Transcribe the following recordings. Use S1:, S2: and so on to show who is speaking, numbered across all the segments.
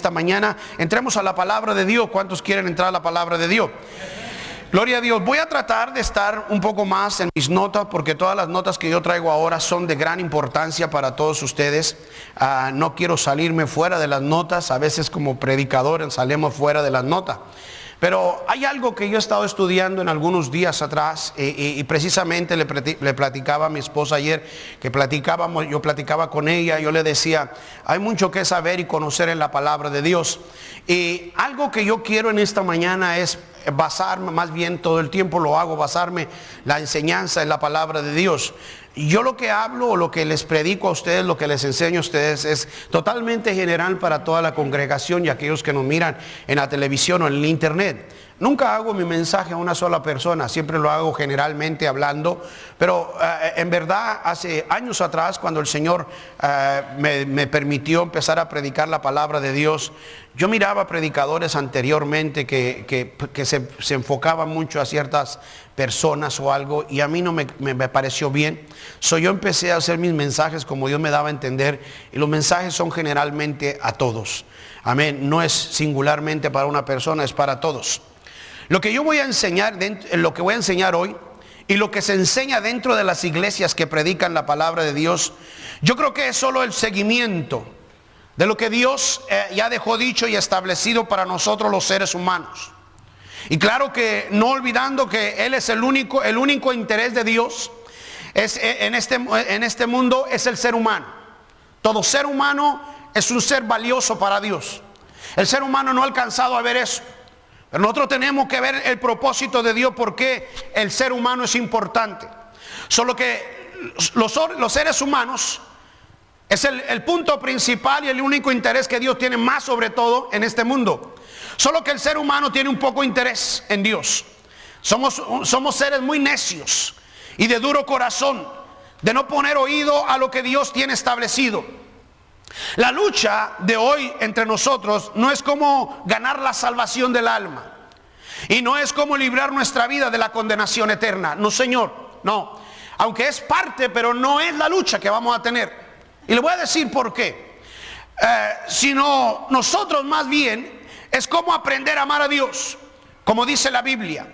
S1: Esta mañana entremos a la palabra de Dios. ¿Cuántos quieren entrar a la palabra de Dios? Gloria a Dios. Voy a tratar de estar un poco más en mis notas, porque todas las notas que yo traigo ahora son de gran importancia para todos ustedes. No quiero salirme fuera de las notas. A veces como predicadores salimos fuera de las notas. Pero hay algo que yo he estado estudiando en algunos días atrás y precisamente le platicaba a mi esposa ayer, que yo platicaba con ella, yo le decía, hay mucho que saber y conocer en la palabra de Dios. Y algo que yo quiero en esta mañana es basarme, más bien todo el tiempo lo hago, basarme la enseñanza en la palabra de Dios. Yo lo que hablo o lo que les predico a ustedes, lo que les enseño a ustedes es totalmente general para toda la congregación y aquellos que nos miran en la televisión o en el internet. Nunca hago mi mensaje a una sola persona, siempre lo hago generalmente hablando, pero en verdad hace años atrás, cuando el Señor me permitió empezar a predicar la palabra de Dios, yo miraba predicadores anteriormente que se enfocaban mucho a ciertas personas o algo, y a mí no me pareció bien. Yo empecé a hacer mis mensajes como Dios me daba a entender, y los mensajes son generalmente a todos. Amén. No es singularmente para una persona, es para todos. Lo que yo voy a enseñar, lo que voy a enseñar hoy, y lo que se enseña dentro de las iglesias que predican la palabra de Dios, yo creo que es solo el seguimiento de lo que Dios ya dejó dicho y establecido para nosotros los seres humanos. Y claro que no olvidando que Él es el único interés de Dios en este mundo es el ser humano. Todo ser humano es un ser valioso para Dios. El ser humano no ha alcanzado a ver eso. Pero nosotros tenemos que ver el propósito de Dios, porque el ser humano es importante. Solo que los seres humanos es el punto principal y el único interés que Dios tiene más sobre todo en este mundo. Solo que el ser humano tiene un poco interés en Dios. Somos seres muy necios y de duro corazón, de no poner oído a lo que Dios tiene establecido. La lucha de hoy entre nosotros no es como ganar la salvación del alma, y no es como librar nuestra vida de la condenación eterna. No, Señor, no. Aunque es parte, pero no es la lucha que vamos a tener. Y le voy a decir por qué. Sino nosotros más bien es como aprender a amar a Dios, como dice la Biblia.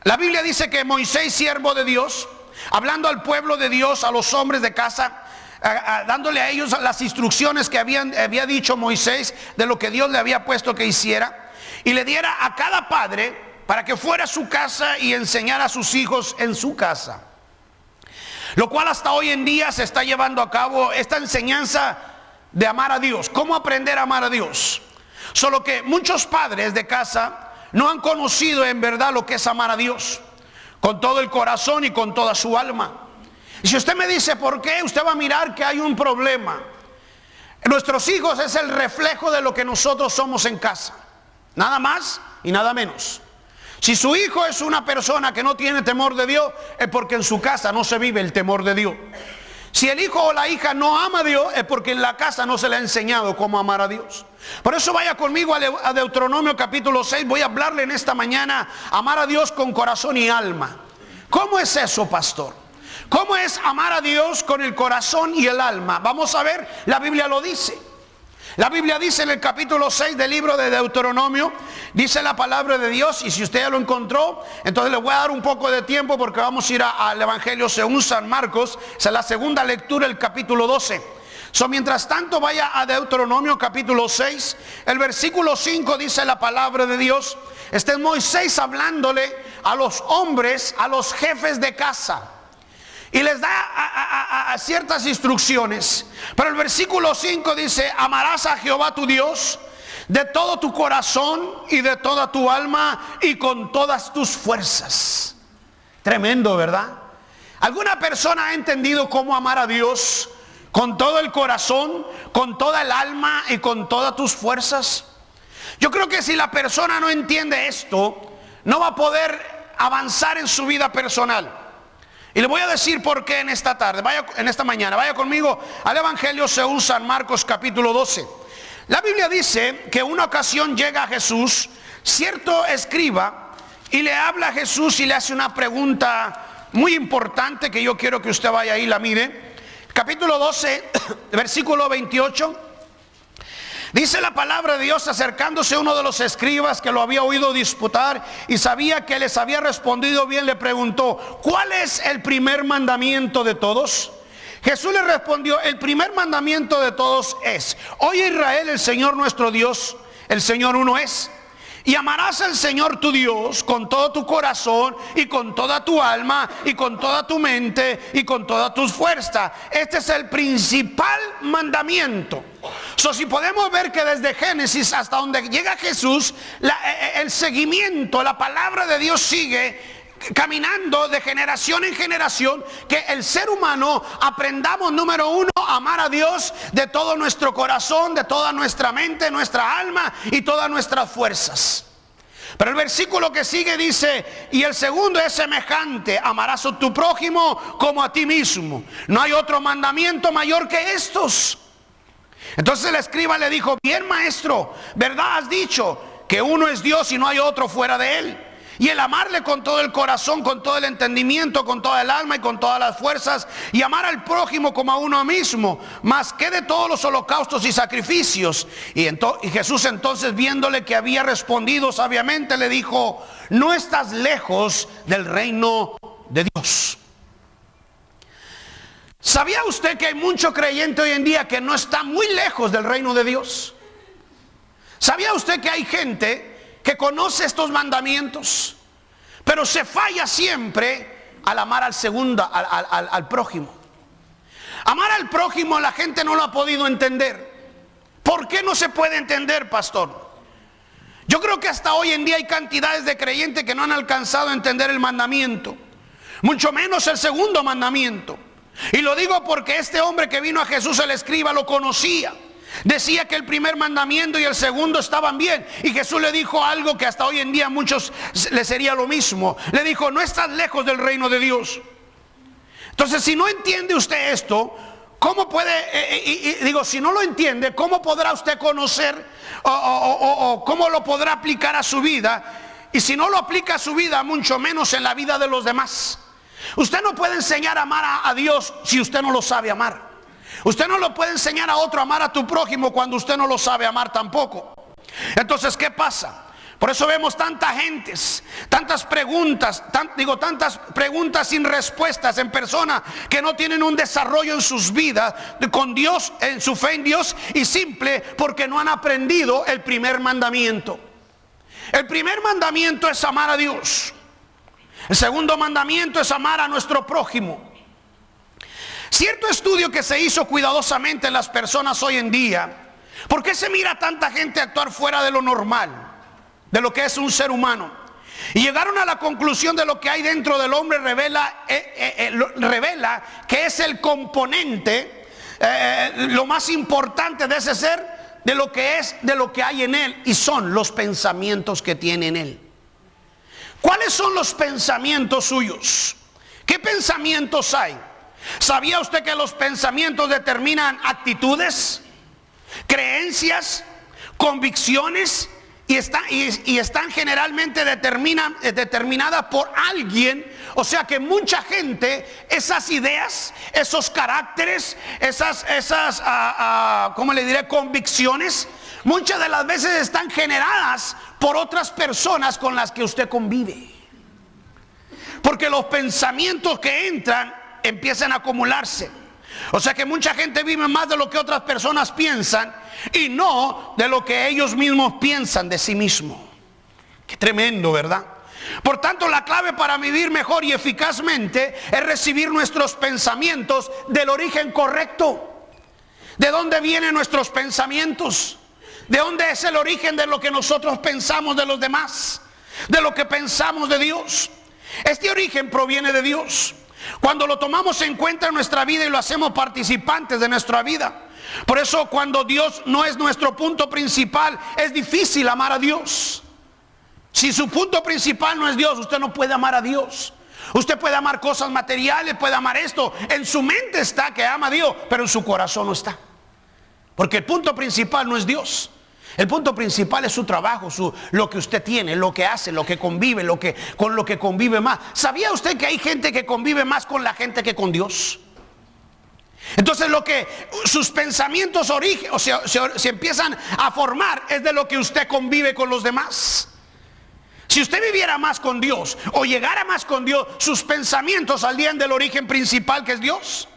S1: La Biblia dice que Moisés, siervo de Dios, hablando al pueblo de Dios, a los hombres de casa, dándole a ellos las instrucciones que había dicho Moisés de lo que Dios le había puesto que hiciera, y le diera a cada padre para que fuera a su casa y enseñara a sus hijos en su casa. Lo cual hasta hoy en día se está llevando a cabo esta enseñanza de amar a Dios. ¿Cómo aprender a amar a Dios? Solo que muchos padres de casa no han conocido en verdad lo que es amar a Dios con todo el corazón y con toda su alma. Y si usted me dice por qué, usted va a mirar que hay un problema. Nuestros hijos es el reflejo de lo que nosotros somos en casa. Nada más y nada menos. Si su hijo es una persona que no tiene temor de Dios, es porque en su casa no se vive el temor de Dios. Si el hijo o la hija no ama a Dios, es porque en la casa no se le ha enseñado cómo amar a Dios. Por eso vaya conmigo a Deuteronomio capítulo 6. Voy a hablarle en esta mañana amar a Dios con corazón y alma. ¿Cómo es eso, pastor? ¿Cómo es amar a Dios con el corazón y el alma? Vamos a ver, la Biblia lo dice. La Biblia dice en el capítulo 6 del libro de Deuteronomio, dice la palabra de Dios, y si usted ya lo encontró, entonces le voy a dar un poco de tiempo, porque vamos a ir al Evangelio según San Marcos. Esa es la segunda lectura, el capítulo 12. Mientras tanto, vaya a Deuteronomio capítulo 6, el versículo 5 dice la palabra de Dios. Este es Moisés hablándole a los hombres, a los jefes de casa, y les da a ciertas instrucciones. Pero el versículo 5 dice: amarás a Jehová tu Dios de todo tu corazón y de toda tu alma y con todas tus fuerzas. Tremendo, ¿verdad? ¿Alguna persona ha entendido cómo amar a Dios con todo el corazón, con toda el alma y con todas tus fuerzas? Yo creo que si la persona no entiende esto, no va a poder avanzar en su vida personal. Y le voy a decir por qué en esta mañana. Vaya conmigo al Evangelio según San Marcos capítulo 12. La Biblia dice que una ocasión llega a Jesús cierto escriba, y le habla a Jesús y le hace una pregunta muy importante que yo quiero que usted vaya ahí y la mire. Capítulo 12, versículo 28. Dice la palabra de Dios, acercándose uno de los escribas que lo había oído disputar y sabía que les había respondido bien, le preguntó: ¿cuál es el primer mandamiento de todos? Jesús le respondió: el primer mandamiento de todos es: oye Israel, el Señor nuestro Dios, el Señor uno es. Y amarás al Señor tu Dios con todo tu corazón y con toda tu alma y con toda tu mente y con todas tus fuerzas. Este es el principal mandamiento. Si podemos ver que desde Génesis hasta donde llega Jesús, el seguimiento, la palabra de Dios sigue caminando de generación en generación, que el ser humano aprendamos, número uno, a amar a Dios de todo nuestro corazón, de toda nuestra mente, nuestra alma y todas nuestras fuerzas. Pero el versículo que sigue dice: y el segundo es semejante: amarás a tu prójimo como a ti mismo. No hay otro mandamiento mayor que estos. Entonces el escriba le dijo: bien, maestro, verdad has dicho, que uno es Dios y no hay otro fuera de él. Y el amarle con todo el corazón, con todo el entendimiento, con toda el alma y con todas las fuerzas, y amar al prójimo como a uno mismo, más que de todos los holocaustos y sacrificios. Y Jesús entonces, viéndole que había respondido sabiamente, le dijo: no estás lejos del reino de Dios. ¿Sabía usted que hay mucho creyente hoy en día que no está muy lejos del reino de Dios? ¿Sabía usted que hay gente que conoce estos mandamientos, pero se falla siempre al amar al prójimo? Amar al prójimo la gente no lo ha podido entender. ¿Por qué no se puede entender, pastor? Yo creo que hasta hoy en día hay cantidades de creyentes que no han alcanzado a entender el mandamiento, mucho menos el segundo mandamiento. Y lo digo porque este hombre que vino a Jesús, el escriba, lo conocía. Decía que el primer mandamiento y el segundo estaban bien, y Jesús le dijo algo que hasta hoy en día a muchos les sería lo mismo. Le dijo: no estás lejos del reino de Dios. Entonces, si no entiende usted esto, ¿cómo puede, si no lo entiende, cómo podrá usted conocer o cómo lo podrá aplicar a su vida? Y si no lo aplica a su vida, mucho menos en la vida de los demás. Usted no puede enseñar a amar a Dios si usted no lo sabe amar. Usted no lo puede enseñar a otro a amar a tu prójimo cuando usted no lo sabe amar tampoco. Entonces, ¿qué pasa? Por eso vemos tantas preguntas sin respuestas en personas que no tienen un desarrollo en sus vidas con Dios, en su fe en Dios, y simple porque no han aprendido el primer mandamiento. El primer mandamiento es amar a Dios. El segundo mandamiento es amar a nuestro prójimo. Cierto estudio que se hizo cuidadosamente en las personas hoy en día: ¿por qué se mira tanta gente actuar fuera de lo normal, de lo que es un ser humano? Y llegaron a la conclusión de lo que hay dentro del hombre revela que es el componente, lo más importante de ese ser, de lo que hay en él, y son los pensamientos que tiene en él. ¿Cuáles son los pensamientos suyos? ¿Qué pensamientos hay? ¿Sabía usted que los pensamientos determinan actitudes, creencias, convicciones, y están generalmente determinadas por alguien? O sea que mucha gente, esas ideas, esos caracteres, esas convicciones, muchas de las veces están generadas por otras personas con las que usted convive. Porque los pensamientos que entran empiezan a acumularse. O sea que mucha gente vive más de lo que otras personas piensan y no de lo que ellos mismos piensan de sí mismos. Qué tremendo, ¿verdad? Por tanto, la clave para vivir mejor y eficazmente es recibir nuestros pensamientos del origen correcto. ¿De dónde vienen nuestros pensamientos? ¿De dónde es el origen de lo que nosotros pensamos de los demás? De lo que pensamos de Dios. Este origen proviene de Dios. Cuando lo tomamos en cuenta en nuestra vida y lo hacemos participantes de nuestra vida. Por eso, cuando Dios no es nuestro punto principal, es difícil amar a Dios. Si su punto principal no es Dios, usted no puede amar a Dios. Usted puede amar cosas materiales, puede amar esto. En su mente está que ama a Dios, pero en su corazón no está. Porque el punto principal no es Dios. El punto principal es su trabajo, lo que usted tiene, lo que hace, lo que convive, con lo que convive más. ¿Sabía usted que hay gente que convive más con la gente que con Dios? Entonces lo que sus pensamientos se empiezan a formar es de lo que usted convive con los demás. Si usted viviera más con Dios o llegara más con Dios, sus pensamientos salían del origen principal, que es Dios,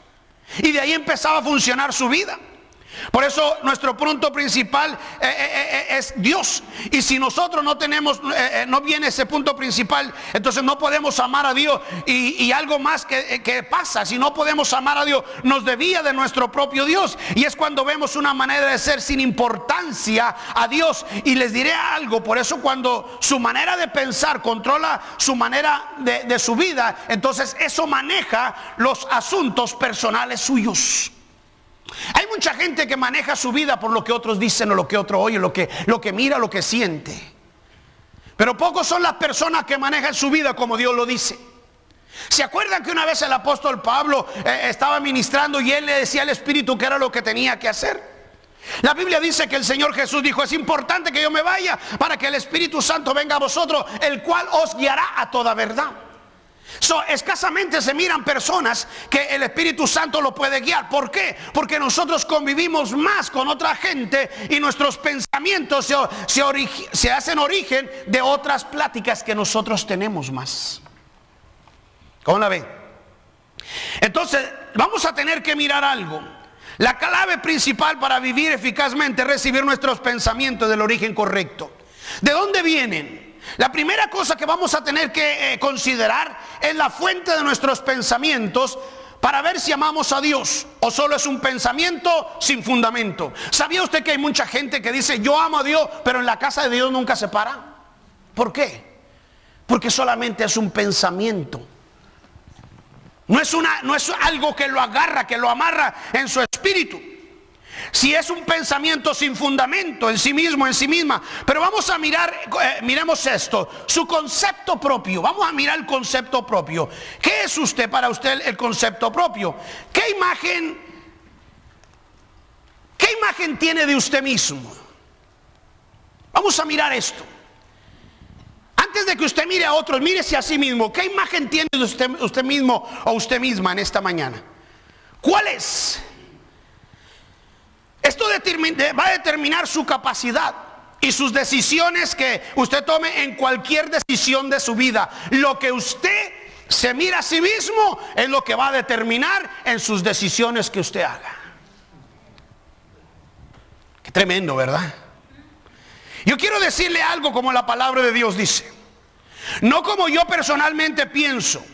S1: y de ahí empezaba a funcionar su vida. Por eso nuestro punto principal es Dios. Y si nosotros no tenemos, no viene ese punto principal, entonces no podemos amar a Dios. Y algo más que pasa, si no podemos amar a Dios, nos desvía de nuestro propio Dios. Y es cuando vemos una manera de ser sin importancia a Dios. Y les diré algo, por eso cuando su manera de pensar controla su manera de su vida, entonces eso maneja los asuntos personales suyos. Hay mucha gente que maneja su vida por lo que otros dicen o lo que otro oye, lo que mira, lo que siente. Pero pocos son las personas que manejan su vida como Dios lo dice. ¿Se acuerdan que una vez el apóstol Pablo estaba ministrando y él le decía al Espíritu que era lo que tenía que hacer? La Biblia dice que el Señor Jesús dijo: es importante que yo me vaya para que el Espíritu Santo venga a vosotros, el cual os guiará a toda verdad. Escasamente se miran personas que el Espíritu Santo lo puede guiar. ¿Por qué? Porque nosotros convivimos más con otra gente y nuestros pensamientos se hacen origen de otras pláticas que nosotros tenemos más. ¿Cómo la ven? Entonces vamos a tener que mirar algo. La clave principal para vivir eficazmente es recibir nuestros pensamientos del origen correcto. ¿De dónde vienen? La primera cosa que vamos a tener que considerar es la fuente de nuestros pensamientos para ver si amamos a Dios o solo es un pensamiento sin fundamento. ¿Sabía usted que hay mucha gente que dice yo amo a Dios, pero en la casa de Dios nunca se para? ¿Por qué? Porque solamente es un pensamiento. No es algo que lo agarra, que lo amarra en su espíritu. Si es un pensamiento sin fundamento en sí mismo, en sí misma. Pero vamos a mirar, miremos esto, su concepto propio. Vamos a mirar el concepto propio. ¿Qué es para usted el concepto propio? ¿Qué imagen tiene de usted mismo? Vamos a mirar esto. Antes de que usted mire a otros, mírese a sí mismo. ¿Qué imagen tiene de usted mismo o usted misma en esta mañana? ¿Cuál es? Esto va a determinar su capacidad y sus decisiones que usted tome en cualquier decisión de su vida. Lo que usted se mira a sí mismo es lo que va a determinar en sus decisiones que usted haga. Qué tremendo, ¿verdad? Yo quiero decirle algo como la palabra de Dios dice. No como yo personalmente pienso,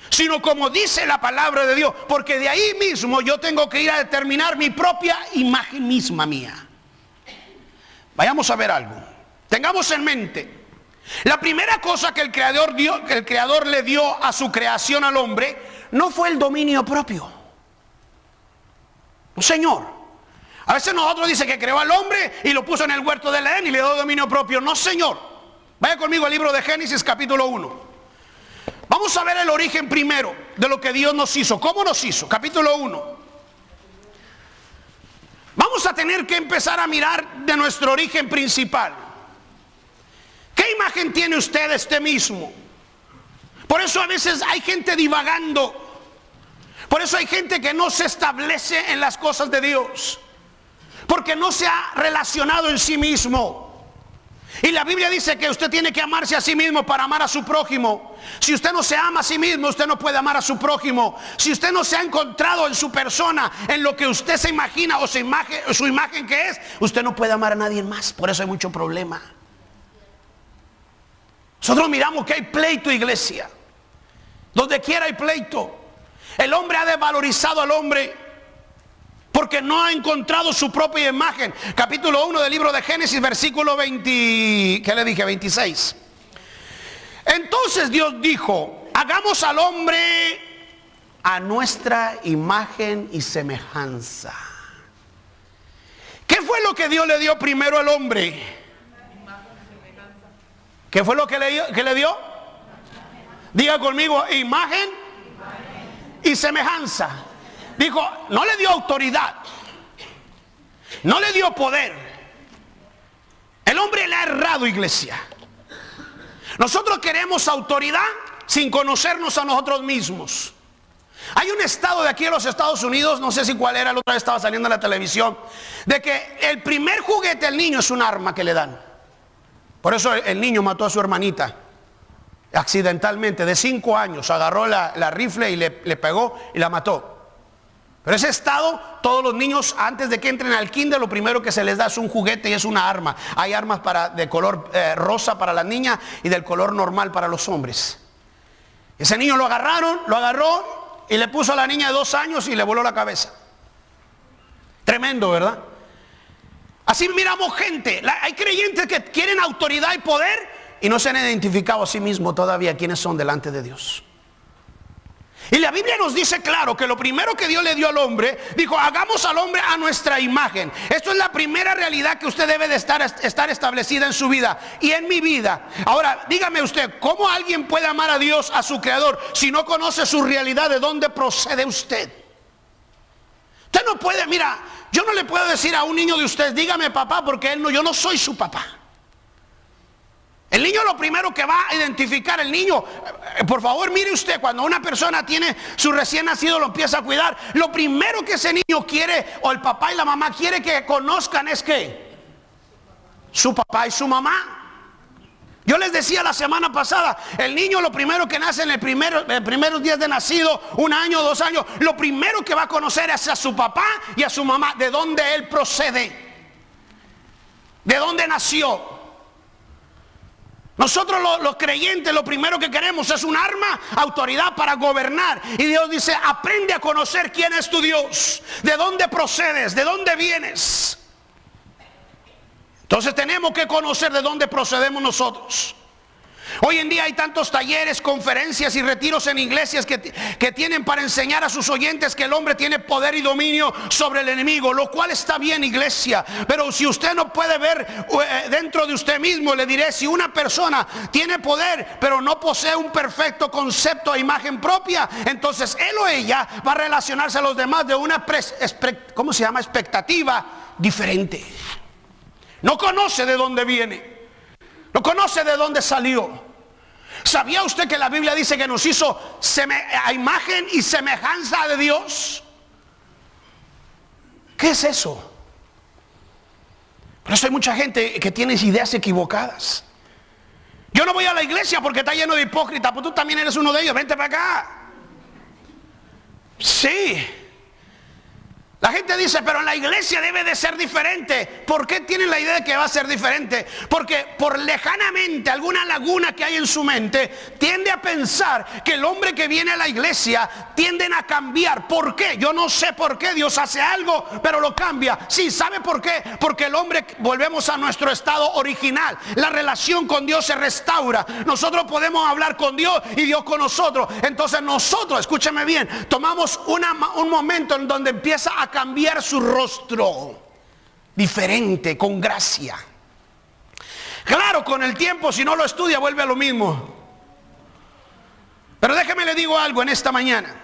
S1: sino como dice la palabra de Dios, porque de ahí mismo yo tengo que ir a determinar mi propia imagen misma mía. Vayamos a ver algo. Tengamos en mente, la primera cosa que el Creador le dio a su creación al hombre, no fue el dominio propio. No, Señor. A veces nosotros dice que creó al hombre y lo puso en el huerto del Edén y le dio dominio propio. No, Señor. Vaya conmigo al libro de Génesis capítulo 1. Vamos a ver el origen primero de lo que Dios nos hizo. ¿Cómo nos hizo? Capítulo 1. Vamos a tener que empezar a mirar de nuestro origen principal. ¿Qué imagen tiene usted de este mismo? Por eso a veces hay gente divagando. Por eso hay gente que no se establece en las cosas de Dios. Porque no se ha relacionado en sí mismo. Y la Biblia dice que usted tiene que amarse a sí mismo para amar a su prójimo. Si usted no se ama a sí mismo, usted no puede amar a su prójimo. Si usted no se ha encontrado en su persona, en lo que usted se imagina o su imagen que es, usted no puede amar a nadie más. Por eso hay mucho problema. Nosotros miramos que hay pleito, iglesia. Donde quiera hay pleito. El hombre ha desvalorizado al hombre porque no ha encontrado su propia imagen. Capítulo 1 del libro de Génesis, versículo 20, ¿qué le dije? 26. Entonces Dios dijo: hagamos al hombre a nuestra imagen y semejanza. ¿Qué fue lo que Dios le dio primero al hombre? ¿Qué fue lo que le dio? Diga conmigo: imagen y semejanza. Dijo, no le dio autoridad, no le dio poder. El hombre le ha errado, iglesia. Nosotros queremos autoridad sin conocernos a nosotros mismos. Hay un estado de aquí en los Estados Unidos, no sé si cuál era, la otra vez estaba saliendo en la televisión, de que el primer juguete al niño es un arma que le dan. Por eso el niño mató a su hermanita accidentalmente, de 5 años, agarró la rifle y le pegó y la mató. Pero ese estado, todos los niños antes de que entren al kinder, lo primero que se les da es un juguete y es una arma. Hay armas de color rosa para las niñas y del color normal para los hombres. Ese niño lo agarró y le puso a la niña de 2 años y le voló la cabeza. Tremendo, ¿verdad? Así miramos gente. Hay creyentes que quieren autoridad y poder y no se han identificado a sí mismos todavía quiénes son delante de Dios. Y la Biblia nos dice claro que lo primero que Dios le dio al hombre, dijo: hagamos al hombre a nuestra imagen. Esto es la primera realidad que usted debe de estar establecida en su vida y en mi vida. Ahora, dígame usted, ¿cómo alguien puede amar a Dios, a su creador, si no conoce su realidad, de dónde procede usted? Usted no puede, mira, yo no le puedo decir a un niño de usted, dígame papá, porque yo no soy su papá. El niño lo primero que va a identificar, el niño, por favor mire usted, cuando una persona tiene su recién nacido, lo empieza a cuidar, lo primero que ese niño quiere, o el papá y la mamá quiere que conozcan, es que su papá y su mamá. Yo les decía la semana pasada, el niño lo primero que nace en los primeros días de nacido, 1 año, 2 años, lo primero que va a conocer es a su papá y a su mamá, de dónde él procede, de dónde nació. Nosotros los creyentes lo primero que queremos es un arma, autoridad para gobernar. Y Dios dice: aprende a conocer quién es tu Dios, de dónde procedes, de dónde vienes. Entonces tenemos que conocer de dónde procedemos nosotros. Hoy en día hay tantos talleres, conferencias y retiros en iglesias que tienen para enseñar a sus oyentes que el hombre tiene poder y dominio sobre el enemigo, lo cual está bien, iglesia. Pero si usted no puede ver dentro de usted mismo, le diré, si una persona tiene poder pero no posee un perfecto concepto e imagen propia, entonces él o ella va a relacionarse a los demás de una expectativa diferente. No conoce de dónde viene, no conoce de dónde salió. ¿Sabía usted que la Biblia dice que nos hizo a imagen y semejanza de Dios? ¿Qué es eso? Por eso hay mucha gente que tiene ideas equivocadas. Yo no voy a la iglesia porque está lleno de hipócritas. Pues tú también eres uno de ellos, vente para acá. Sí. La gente dice, pero en la iglesia debe de ser diferente. ¿Por qué tienen la idea de que va a ser diferente? Porque por lejanamente alguna laguna que hay en su mente tiende a pensar que el hombre que viene a la iglesia tienden a cambiar. ¿Por qué? Yo no sé por qué. Dios hace algo pero lo cambia. Sí, ¿sabe por qué? Porque el hombre, volvemos a nuestro estado original. La relación con Dios se restaura. Nosotros podemos hablar con Dios y Dios con nosotros. Entonces nosotros, escúcheme bien, tomamos un momento en donde empieza a cambiar su rostro diferente, con gracia. Claro, con el tiempo, si no lo estudia, vuelve a lo mismo. Pero déjeme le digo algo en esta mañana.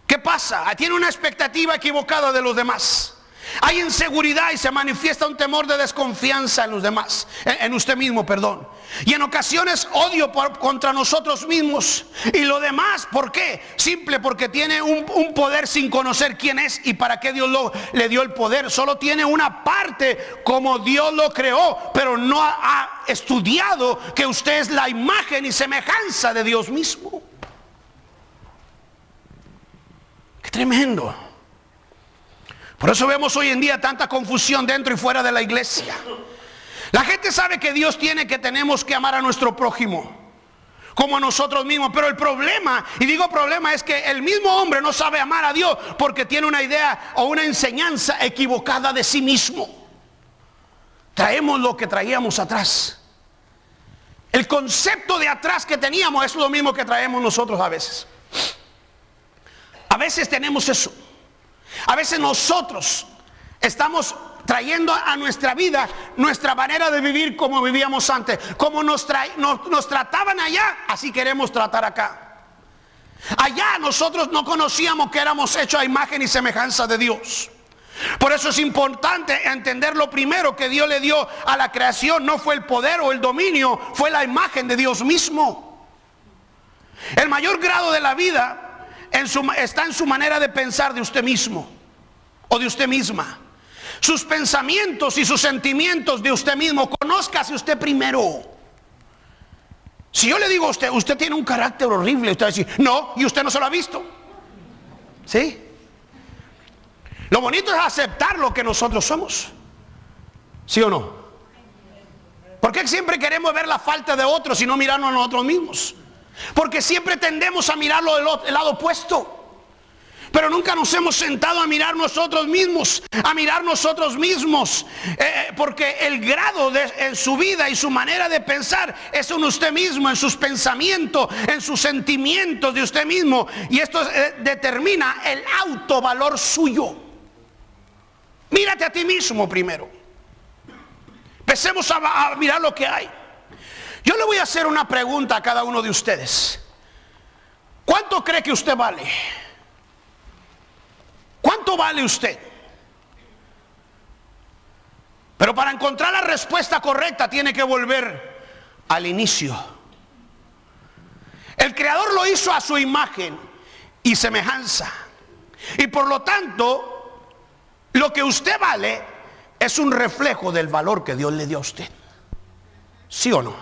S1: ¿Qué pasa? Tiene una expectativa equivocada de los demás. Hay inseguridad y se manifiesta un temor de desconfianza en los demás, en usted mismo, perdón. Y en ocasiones odio contra nosotros mismos. Y lo demás, ¿por qué? Simple, porque tiene un poder sin conocer quién es y para qué Dios le dio el poder. Solo tiene una parte como Dios lo creó, pero no ha estudiado que usted es la imagen y semejanza de Dios mismo. ¡Qué tremendo! Por eso vemos hoy en día tanta confusión dentro y fuera de la iglesia. La gente sabe que Dios tenemos que amar a nuestro prójimo como a nosotros mismos. Pero el problema, y digo problema, es que el mismo hombre no sabe amar a Dios porque tiene una idea o una enseñanza equivocada de sí mismo. Traemos lo que traíamos atrás. El concepto de atrás que teníamos es lo mismo que traemos nosotros a veces. A veces tenemos eso. A veces nosotros estamos trayendo a nuestra vida nuestra manera de vivir como vivíamos antes. Como nos trataban allá, así queremos tratar acá. Allá nosotros no conocíamos que éramos hechos a imagen y semejanza de Dios. Por eso es importante entender lo primero que Dios le dio a la creación. No fue el poder o el dominio, fue la imagen de Dios mismo. El mayor grado de la vida está en su manera de pensar de usted mismo o de usted misma. Sus pensamientos y sus sentimientos de usted mismo. Conózcase usted primero. Si yo le digo a usted, usted tiene un carácter horrible, usted va a decir, no, y usted no se lo ha visto. ¿Sí? Lo bonito es aceptar lo que nosotros somos. ¿Sí o no? ¿Por qué siempre queremos ver la falta de otros y no mirarnos a nosotros mismos? Porque siempre tendemos a mirarlo del lado opuesto. Pero nunca nos hemos sentado a mirar nosotros mismos, porque el grado en su vida y su manera de pensar es en usted mismo, en sus pensamientos, en sus sentimientos de usted mismo. Y esto determina el autovalor suyo. Mírate a ti mismo primero. Empecemos a mirar lo que hay. Yo le voy a hacer una pregunta a cada uno de ustedes. ¿Cuánto cree que usted vale? ¿Cuánto vale usted? Pero para encontrar la respuesta correcta tiene que volver al inicio. El Creador lo hizo a su imagen y semejanza. Y por lo tanto, lo que usted vale es un reflejo del valor que Dios le dio a usted. ¿Sí o no?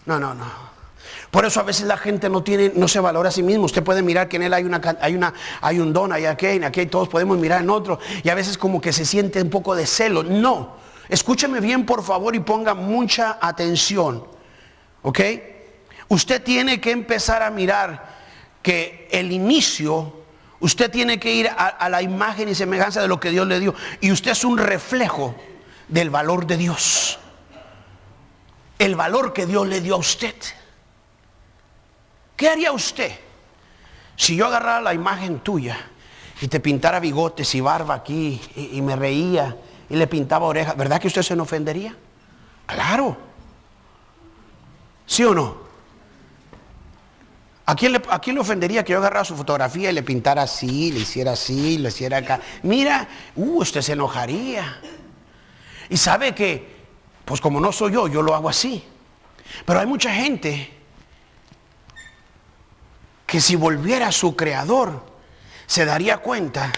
S1: No. Por eso a veces la gente no se valora a sí mismo. Usted puede mirar que en él hay un don, aquí todos podemos mirar en otro, y a veces como que se siente un poco de celo. No, escúcheme bien por favor y ponga mucha atención. ¿Ok? Usted tiene que empezar a mirar que el inicio, usted tiene que ir a la imagen y semejanza de lo que Dios le dio, y usted es un reflejo del valor de Dios. El valor que Dios le dio a usted. ¿Qué haría usted si yo agarrara la imagen tuya y te pintara bigotes y barba aquí y me reía y le pintaba orejas? ¿Verdad que usted se ofendería? Claro. ¿Sí o no? ¿A quién le ofendería que yo agarrara su fotografía y le pintara así, le hiciera así, le hiciera acá? Mira, usted se enojaría. Y sabe que, pues como no soy yo lo hago así. Pero hay mucha gente que si volviera a su Creador, se daría cuenta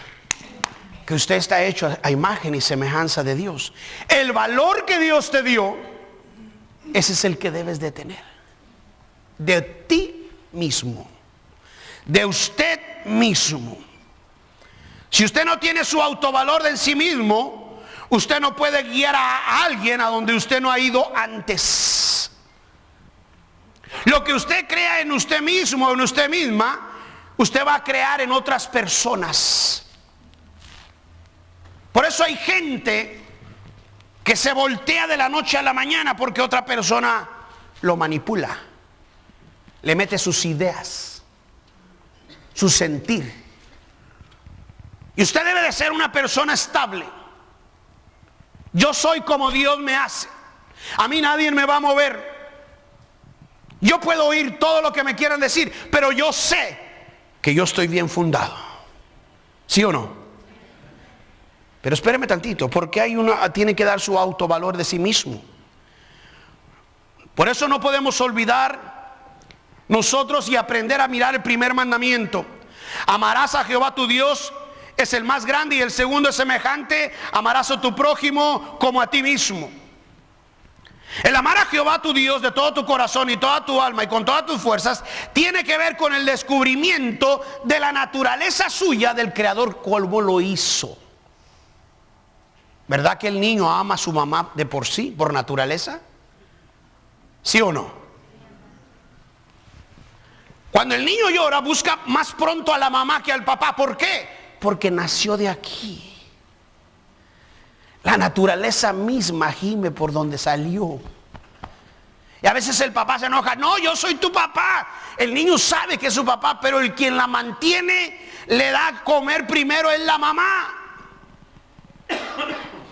S1: que usted está hecho a imagen y semejanza de Dios. El valor que Dios te dio, ese es el que debes de tener. De ti mismo. De usted mismo. Si usted no tiene su autovalor en sí mismo, usted no puede guiar a alguien a donde usted no ha ido antes. Lo que usted crea en usted mismo o en usted misma, usted va a crear en otras personas. Por eso hay gente que se voltea de la noche a la mañana porque otra persona lo manipula, le mete sus ideas, su sentir. Y usted debe de ser una persona estable. Yo soy como Dios me hace. A mí nadie me va a mover. Yo puedo oír todo lo que me quieran decir, pero yo sé que yo estoy bien fundado. ¿Sí o no? Pero espéreme tantito, porque tiene que dar su autovalor de sí mismo. Por eso no podemos olvidar nosotros y aprender a mirar el primer mandamiento. Amarás a Jehová tu Dios, es el más grande, y el segundo es semejante: amarás a tu prójimo como a ti mismo. El amar a Jehová tu Dios de todo tu corazón y toda tu alma y con todas tus fuerzas tiene que ver con el descubrimiento de la naturaleza suya del Creador, como lo hizo. ¿Verdad que el niño ama a su mamá de por sí, por naturaleza? ¿Sí o no? Cuando el niño llora, busca más pronto a la mamá que al papá. ¿Por qué? Porque nació de aquí. La naturaleza misma gime por donde salió. Y a veces el papá se enoja. No, yo soy tu papá. El niño sabe que es su papá, pero el quien la mantiene, le da a comer primero es la mamá.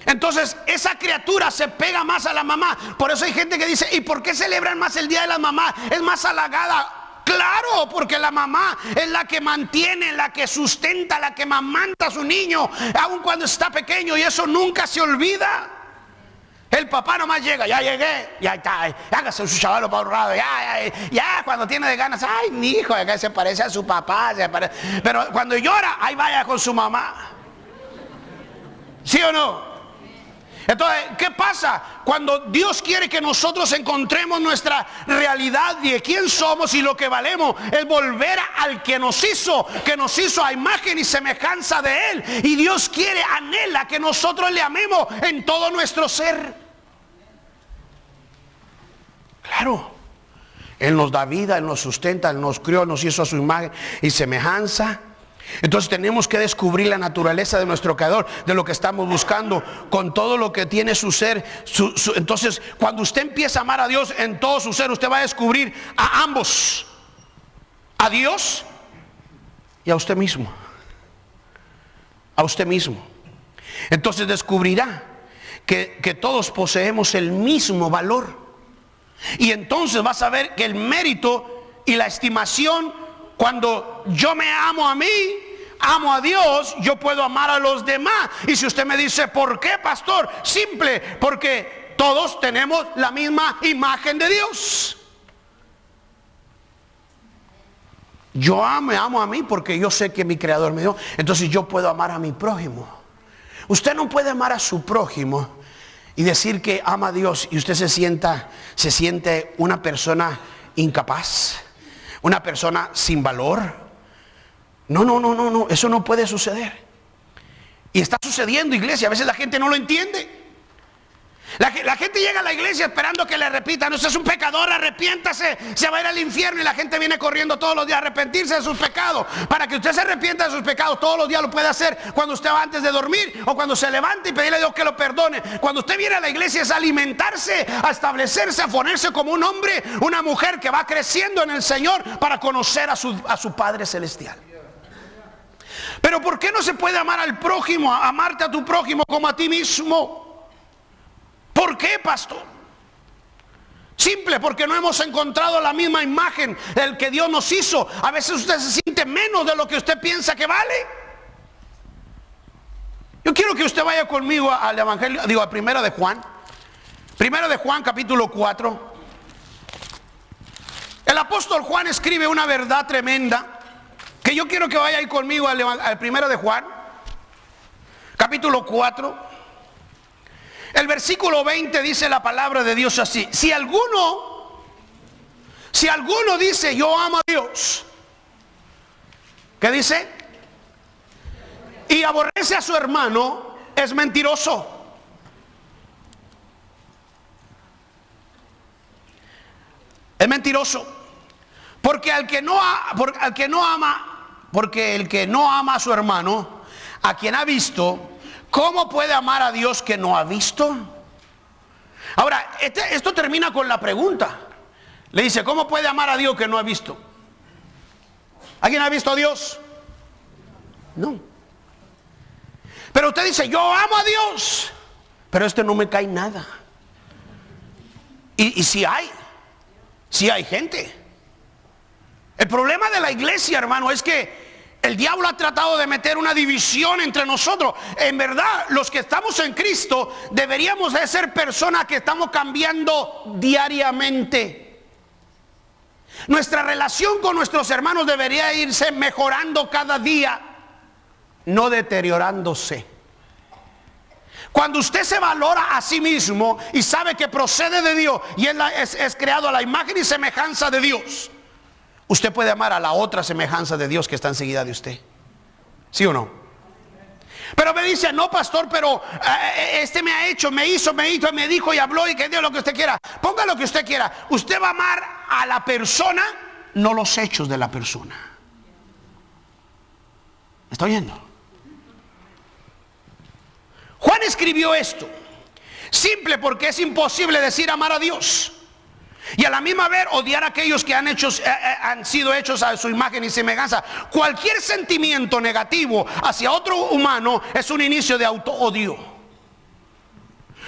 S1: Entonces esa criatura se pega más a la mamá. Por eso hay gente que dice: ¿y por qué celebran más el día de la mamá? Es más halagada. Claro, porque la mamá es la que mantiene, la que sustenta, la que mamanta a su niño, aun cuando está pequeño, y eso nunca se olvida. El El papá nomás llega, ya llegué, ya está, hágase su chaval para un lado, ya, cuando tiene de ganas, ay, mi hijo, acá se parece a su papá, pero cuando llora, ahí vaya con su mamá. ¿Sí o no? Entonces, ¿qué pasa? Cuando Dios quiere que nosotros encontremos nuestra realidad de quién somos y lo que valemos, es volver al que nos hizo a imagen y semejanza de Él. Y Dios quiere, anhela que nosotros le amemos en todo nuestro ser. Claro, Él nos da vida, Él nos sustenta, Él nos crió, nos hizo a su imagen y semejanza. Entonces tenemos que descubrir la naturaleza de nuestro Creador, de lo que estamos buscando, con todo lo que tiene su ser. Entonces, cuando usted empieza a amar a Dios en todo su ser, usted va a descubrir a ambos, a Dios y a usted mismo. A usted mismo. Entonces descubrirá que todos poseemos el mismo valor. Y entonces vas a ver que el mérito y la estimación, cuando yo me amo a mí, amo a Dios, yo puedo amar a los demás. Y si usted me dice, ¿por qué, pastor? Simple, porque todos tenemos la misma imagen de Dios. Yo me amo a mí porque yo sé que mi Creador me dio. Entonces yo puedo amar a mi prójimo. Usted no puede amar a su prójimo y decir que ama a Dios y usted se siente una persona incapaz, una persona sin valor. No, eso no puede suceder. Y está sucediendo, iglesia. A veces la gente no lo entiende. La gente llega a la iglesia esperando que le repitan: usted es un pecador, arrepiéntase, se va a ir al infierno. Y la gente viene corriendo todos los días a arrepentirse de sus pecados. Para que usted se arrepienta de sus pecados todos los días, lo puede hacer cuando usted va antes de dormir o cuando se levante y pedirle a Dios que lo perdone. Cuando usted viene a la iglesia es a alimentarse, a establecerse, a ponerse como un hombre, una mujer que va creciendo en el Señor para conocer a su Padre Celestial. Pero ¿por qué no se puede amar al prójimo, amarte a tu prójimo como a ti mismo? ¿Por qué, pastor? Simple, porque no hemos encontrado la misma imagen del que Dios nos hizo. A veces usted se siente menos de lo que usted piensa que vale. Yo quiero que usted vaya conmigo al Evangelio, a Primera de Juan. Primera de Juan, capítulo 4. El apóstol Juan escribe una verdad tremenda, que yo quiero que vaya ahí conmigo al Primera de Juan, capítulo 4. El versículo 20 dice la palabra de Dios así: si alguno dice yo amo a Dios, ¿qué dice? Y aborrece a su hermano, es mentiroso. Es mentiroso. Porque el que no ama a su hermano, a quien ha visto, ¿cómo puede amar a Dios que no ha visto? Ahora, esto termina con la pregunta. Le dice, ¿cómo puede amar a Dios que no ha visto? ¿Alguien ha visto a Dios? No. Pero usted dice, yo amo a Dios, pero no me cae nada. Y si hay gente. El problema de la iglesia, hermano, es que el diablo ha tratado de meter una división entre nosotros. En verdad, los que estamos en Cristo deberíamos de ser personas que estamos cambiando diariamente. Nuestra relación con nuestros hermanos debería irse mejorando cada día, no deteriorándose. Cuando usted se valora a sí mismo y sabe que procede de Dios y es creado a la imagen y semejanza de Dios, usted puede amar a la otra semejanza de Dios que está enseguida de usted. ¿Sí o no? Pero me dice, no, pastor, pero me ha hecho, me hizo, me dijo y habló y que Dios lo que usted quiera. Ponga lo que usted quiera. Usted va a amar a la persona, no los hechos de la persona. ¿Me está oyendo? Juan escribió esto. Simple, porque es imposible decir amar a Dios y a la misma vez odiar a aquellos que han sido hechos a su imagen y semejanza. Cualquier sentimiento negativo hacia otro humano es un inicio de auto-odio.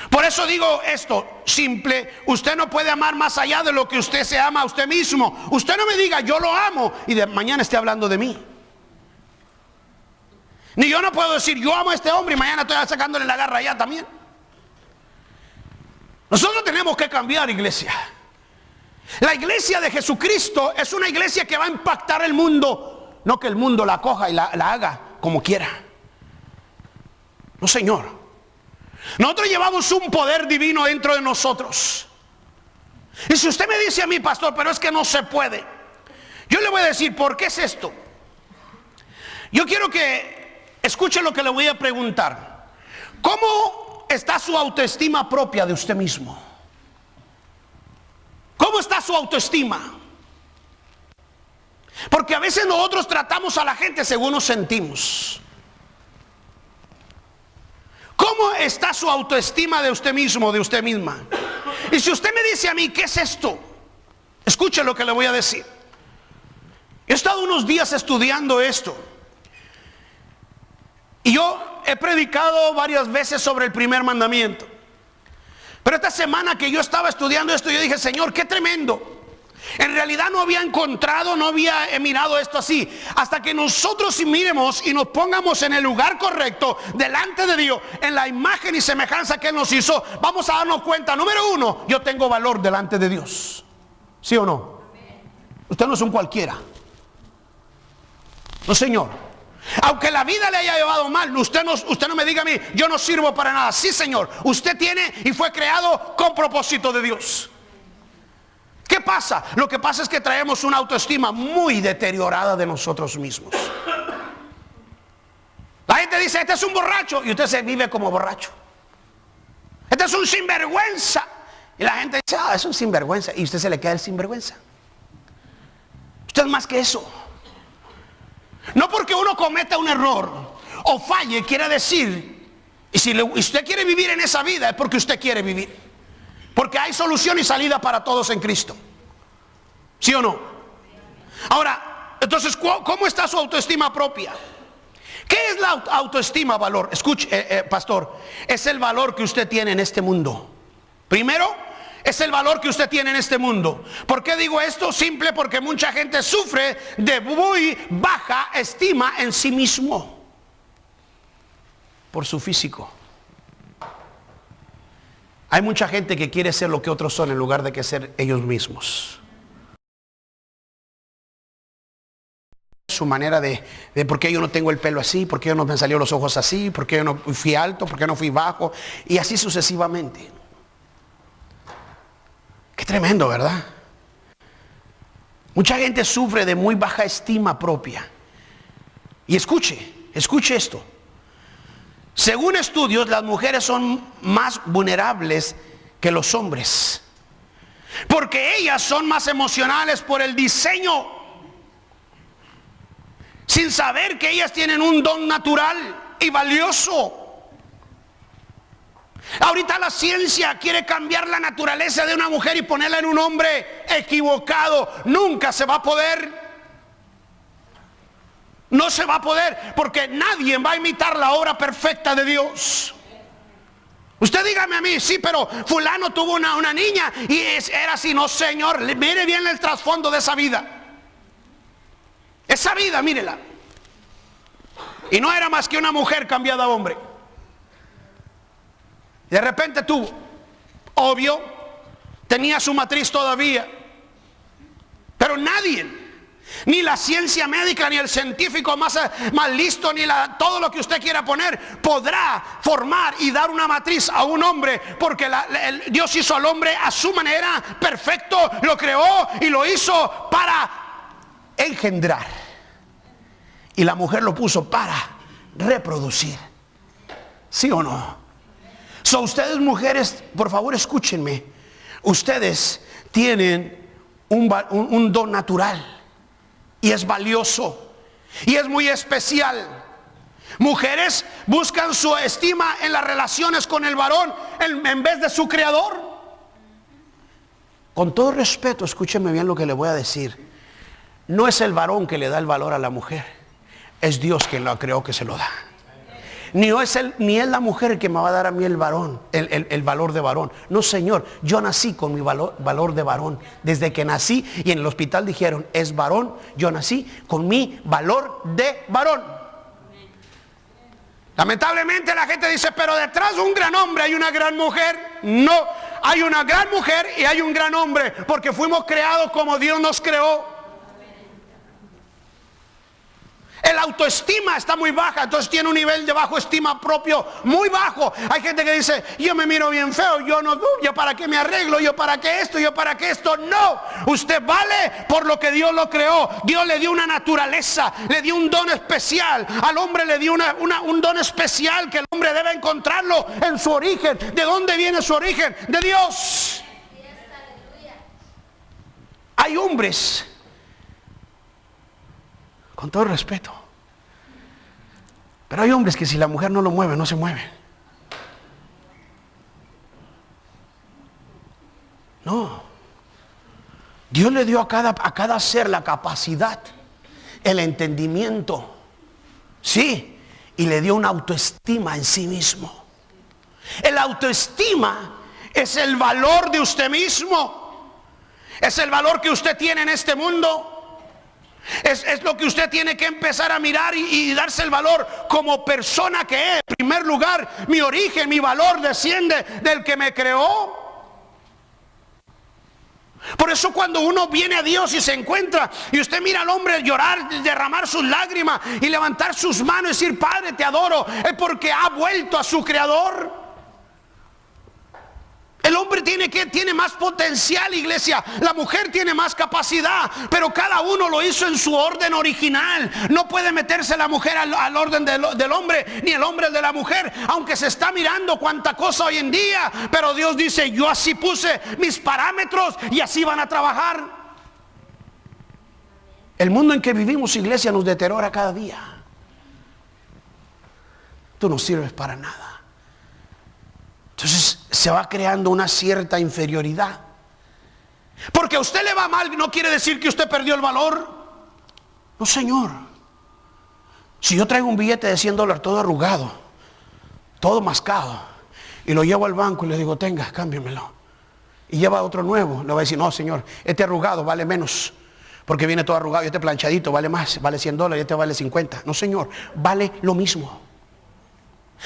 S1: Por eso digo esto, simple: usted no puede amar más allá de lo que usted se ama a usted mismo. Usted no me diga yo lo amo y de mañana esté hablando de mí. Ni yo no puedo decir yo amo a este hombre y mañana estoy sacándole la garra allá también. Nosotros tenemos que cambiar, iglesia. La iglesia de Jesucristo es una iglesia que va a impactar el mundo, no que el mundo la coja y la haga como quiera. No, Señor. Nosotros llevamos un poder divino dentro de nosotros. Y si usted me dice a mí, pastor, pero es que no se puede, yo le voy a decir, ¿por qué es esto? Yo quiero que escuche lo que le voy a preguntar. ¿Cómo está su autoestima propia de usted mismo? ¿Cómo está su autoestima? Porque a veces nosotros tratamos a la gente según nos sentimos. ¿Cómo está su autoestima de usted mismo, de usted misma? Y si usted me dice a mí, ¿qué es esto? Escuche lo que le voy a decir. He estado unos días estudiando esto. Y yo he predicado varias veces sobre el primer mandamiento. Pero esta semana que yo estaba estudiando esto, yo dije, Señor, qué tremendo. En realidad no había encontrado, no había mirado esto así. Hasta que nosotros miremos y nos pongamos en el lugar correcto, delante de Dios, en la imagen y semejanza que Él nos hizo, vamos a darnos cuenta, número uno, yo tengo valor delante de Dios. ¿Sí o no? Usted no es un cualquiera. No, Señor. Aunque la vida le haya llevado mal, usted no me diga a mí, yo no sirvo para nada. Sí, Señor, usted tiene y fue creado con propósito de Dios. ¿Qué pasa? Lo que pasa es que traemos una autoestima muy deteriorada de nosotros mismos. La gente dice, este es un borracho, y usted se vive como borracho. Este es un sinvergüenza, y la gente dice, es un sinvergüenza, y usted se le queda el sinvergüenza. Usted es más que eso. No porque uno cometa un error o falle quiere decir, y si usted quiere vivir en esa vida es porque usted quiere vivir. Porque hay solución y salida para todos en Cristo. ¿Sí o no? Ahora, entonces, ¿cómo está su autoestima propia? ¿Qué es la autoestima, valor? Escuche, pastor, es el valor que usted tiene en este mundo. Primero, es el valor que usted tiene en este mundo. ¿Por qué digo esto? Simple porque mucha gente sufre de muy baja estima en sí mismo. Por su físico. Hay mucha gente que quiere ser lo que otros son en lugar de que ser ellos mismos. Su manera de por qué yo no tengo el pelo así, por qué yo no me salieron los ojos así, por qué yo no fui alto, por qué no fui bajo, y así sucesivamente. Qué tremendo, ¿verdad? Mucha gente sufre de muy baja estima propia. Y escuche esto. Según estudios, las mujeres son más vulnerables que los hombres, porque ellas son más emocionales por el diseño, sin saber que ellas tienen un don natural y valioso. Ahorita la ciencia quiere cambiar la naturaleza de una mujer y ponerla en un hombre equivocado. Nunca se va a poder. No se va a poder, porque nadie va a imitar la obra perfecta de Dios. Usted dígame a mí, sí, pero fulano tuvo una niña y era así. No, Señor, mire bien el trasfondo de esa vida. Esa vida, mírela. Y no era más que una mujer cambiada a hombre. De repente tuvo, obvio, tenía su matriz todavía. Pero nadie, ni la ciencia médica, ni el científico más listo, ni todo lo que usted quiera poner, podrá formar y dar una matriz a un hombre, porque Dios hizo al hombre a su manera, perfecto, lo creó y lo hizo para engendrar. Y la mujer lo puso para reproducir. ¿Sí o no? So, ustedes mujeres, por favor escúchenme. Ustedes tienen un don natural. Y es valioso. Y es muy especial. Mujeres buscan su estima en las relaciones con el varón en vez de su creador. Con todo respeto, escúcheme bien lo que le voy a decir. No es el varón que le da el valor a la mujer. Es Dios quien lo creó que se lo da. Ni es la mujer que me va a dar a mí el varón, el valor de varón. No, Señor, yo nací con mi valor de varón. Desde que nací y en el hospital dijeron, es varón, yo nací con mi valor de varón. Lamentablemente la gente dice, pero detrás de un gran hombre hay una gran mujer. No, hay una gran mujer y hay un gran hombre, porque fuimos creados como Dios nos creó. El autoestima está muy baja, entonces tiene un nivel de bajo estima propio muy bajo. Hay gente que dice, yo me miro bien feo, yo para qué me arreglo, yo para qué esto. No, usted vale por lo que Dios lo creó. Dios le dio una naturaleza, le dio un don especial. Al hombre le dio un don especial que el hombre debe encontrarlo en su origen. ¿De dónde viene su origen? De Dios. Hay hombres, con todo respeto, pero hay hombres que si la mujer no lo mueve, no se mueve. No. Dios le dio a cada ser la capacidad, el entendimiento, sí, y le dio una autoestima en sí mismo. El autoestima es el valor de usted mismo, es el valor que usted tiene en este mundo. Es lo que usted tiene que empezar a mirar y darse el valor como persona que es. En primer lugar, mi origen, mi valor desciende del que me creó. Por eso cuando uno viene a Dios y se encuentra y usted mira al hombre llorar, derramar sus lágrimas y levantar sus manos y decir, Padre, te adoro, es porque ha vuelto a su creador. El hombre tiene más potencial, iglesia. La mujer tiene más capacidad, pero cada uno lo hizo en su orden original. No puede meterse la mujer al orden del hombre, ni el hombre de la mujer, aunque se está mirando cuánta cosa hoy en día. Pero Dios dice, yo así puse mis parámetros y así van a trabajar. El mundo en que vivimos, iglesia, nos deteriora cada día. Tú no sirves para nada. Entonces se va creando una cierta inferioridad. Porque a usted le va mal no quiere decir que usted perdió el valor. No, señor. Si yo traigo un billete de $100 todo arrugado, todo mascado, y lo llevo al banco y le digo, tenga, cámbiamelo, y lleva otro nuevo, le va a decir, no, señor, este arrugado vale menos, porque viene todo arrugado, y este planchadito vale más, vale $100, y este vale 50. No, señor, vale lo mismo.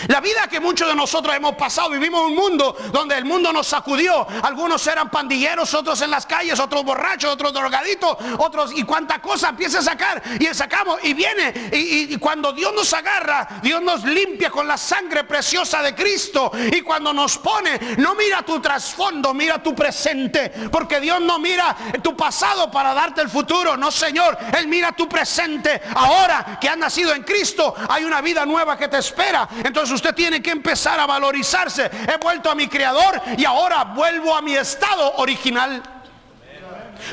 S1: La vida que muchos de nosotros hemos pasado, vivimos en un mundo donde el mundo nos sacudió. Algunos eran pandilleros, otros en las calles, otros borrachos, otros drogaditos, otros, y cuánta cosa empieza a sacar y sacamos y viene y cuando Dios nos agarra, Dios nos limpia con la sangre preciosa de Cristo, y cuando nos pone, no mira tu trasfondo, mira tu presente, porque Dios no mira tu pasado para darte el futuro. No, señor, Él mira tu presente. Ahora que has nacido en Cristo, hay una vida nueva que te espera. Entonces usted tiene que empezar a valorizarse. He vuelto a mi creador y ahora vuelvo a mi estado original.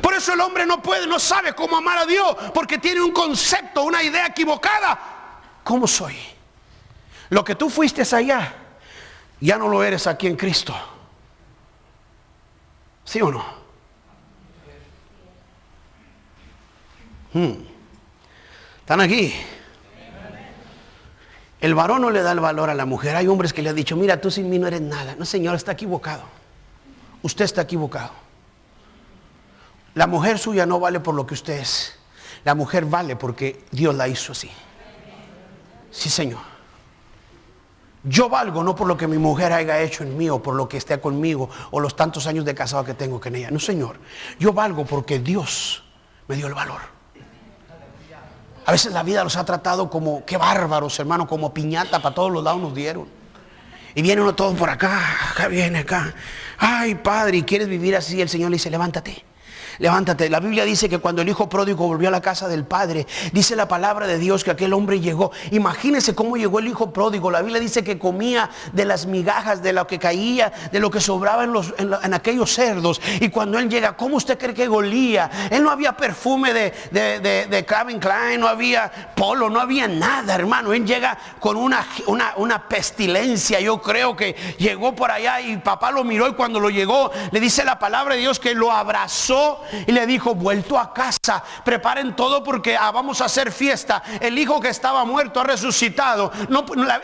S1: Por eso el hombre no sabe cómo amar a Dios, porque tiene un concepto, una idea equivocada. ¿Cómo soy? Lo que tú fuiste allá, ya no lo eres aquí en Cristo. ¿Sí o no? ¿Están aquí? El varón no le da el valor a la mujer. Hay hombres que le han dicho, mira, tú sin mí no eres nada. No, señor, está equivocado. Usted está equivocado. La mujer suya no vale por lo que usted es. La mujer vale porque Dios la hizo así. Sí, señor. Yo valgo no por lo que mi mujer haya hecho en mí, o por lo que esté conmigo, o los tantos años de casado que tengo con ella. No, señor. Yo valgo porque Dios me dio el valor. A veces la vida los ha tratado como, qué bárbaros, hermano, como piñata, para todos los lados nos dieron. Y viene uno todo por acá viene acá. Ay, padre, ¿y quieres vivir así? El Señor le dice, levántate. Levántate. La Biblia dice que cuando el hijo pródigo volvió a la casa del padre, dice la palabra de Dios que aquel hombre llegó. Imagínense cómo llegó el hijo pródigo. La Biblia dice que comía de las migajas, de lo que caía, de lo que sobraba en aquellos cerdos. Y cuando él llega, ¿cómo usted cree que golía? Él no había perfume de Calvin Klein, no había polo, no había nada, hermano. Él llega con una pestilencia. Yo creo que llegó por allá y papá lo miró, y cuando lo llegó, le dice la palabra de Dios que lo abrazó y le dijo, vuelto a casa, preparen todo porque vamos a hacer fiesta. El hijo que estaba muerto ha resucitado.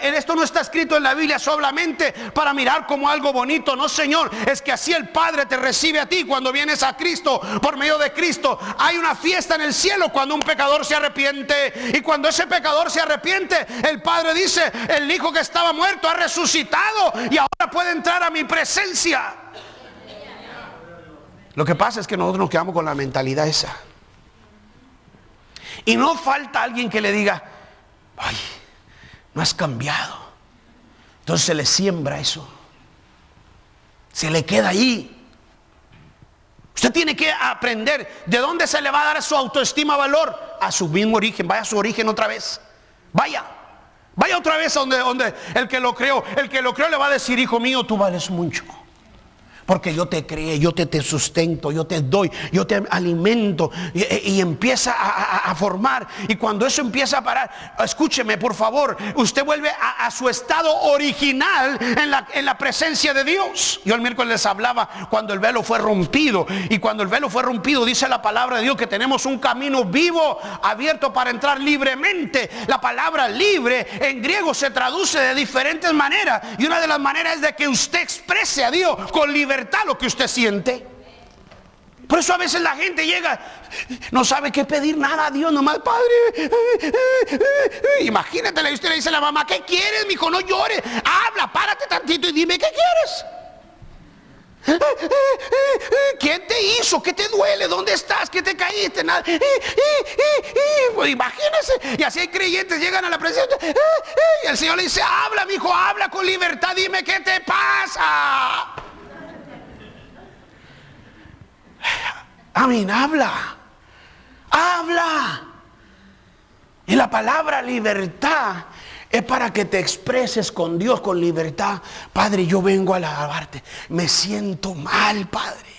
S1: Esto no está escrito en la Biblia solamente para mirar como algo bonito. No, señor, es que así el Padre te recibe a ti cuando vienes a Cristo. Por medio de Cristo hay una fiesta en el cielo cuando un pecador se arrepiente, y cuando ese pecador se arrepiente, el Padre dice, el hijo que estaba muerto ha resucitado y ahora puede entrar a mi presencia. Lo que pasa es que nosotros nos quedamos con la mentalidad esa. Y no falta alguien que le diga, ay, no has cambiado. Entonces se le siembra eso. Se le queda ahí. Usted tiene que aprender de dónde se le va a dar su autoestima, valor. A su mismo origen. Vaya a su origen otra vez. Vaya otra vez a donde el que lo creó. El que lo creó le va a decir, hijo mío, tú vales mucho. Porque yo te creé, yo te sustento, yo te doy, yo te alimento. Y empieza a formar. Y cuando eso empieza a parar, escúcheme por favor, usted vuelve a su estado original en la presencia de Dios. Yo el miércoles les hablaba cuando el velo fue rompido. Y cuando el velo fue rompido, dice la palabra de Dios que tenemos un camino vivo, abierto para entrar libremente. La palabra libre en griego se traduce de diferentes maneras. Y una de las maneras es de que usted exprese a Dios con libertad lo que usted siente. Por eso a veces la gente llega, no sabe qué pedir nada a Dios, nomás, Padre. Imagínate, usted le dice a la mamá, ¿qué quieres, mijo? No llores. Habla, párate tantito y dime, ¿qué quieres? ¿Quién te hizo? ¿Qué te duele? ¿Dónde estás? ¿Qué te caíste? Nada. Pues imagínense. Y así hay creyentes, llegan a la presencia y el Señor le dice, habla, mijo, habla con libertad, dime qué te pasa. Amén, habla. Y la palabra libertad es para que te expreses con Dios con libertad. Padre, yo vengo a alabarte. Me siento mal, Padre.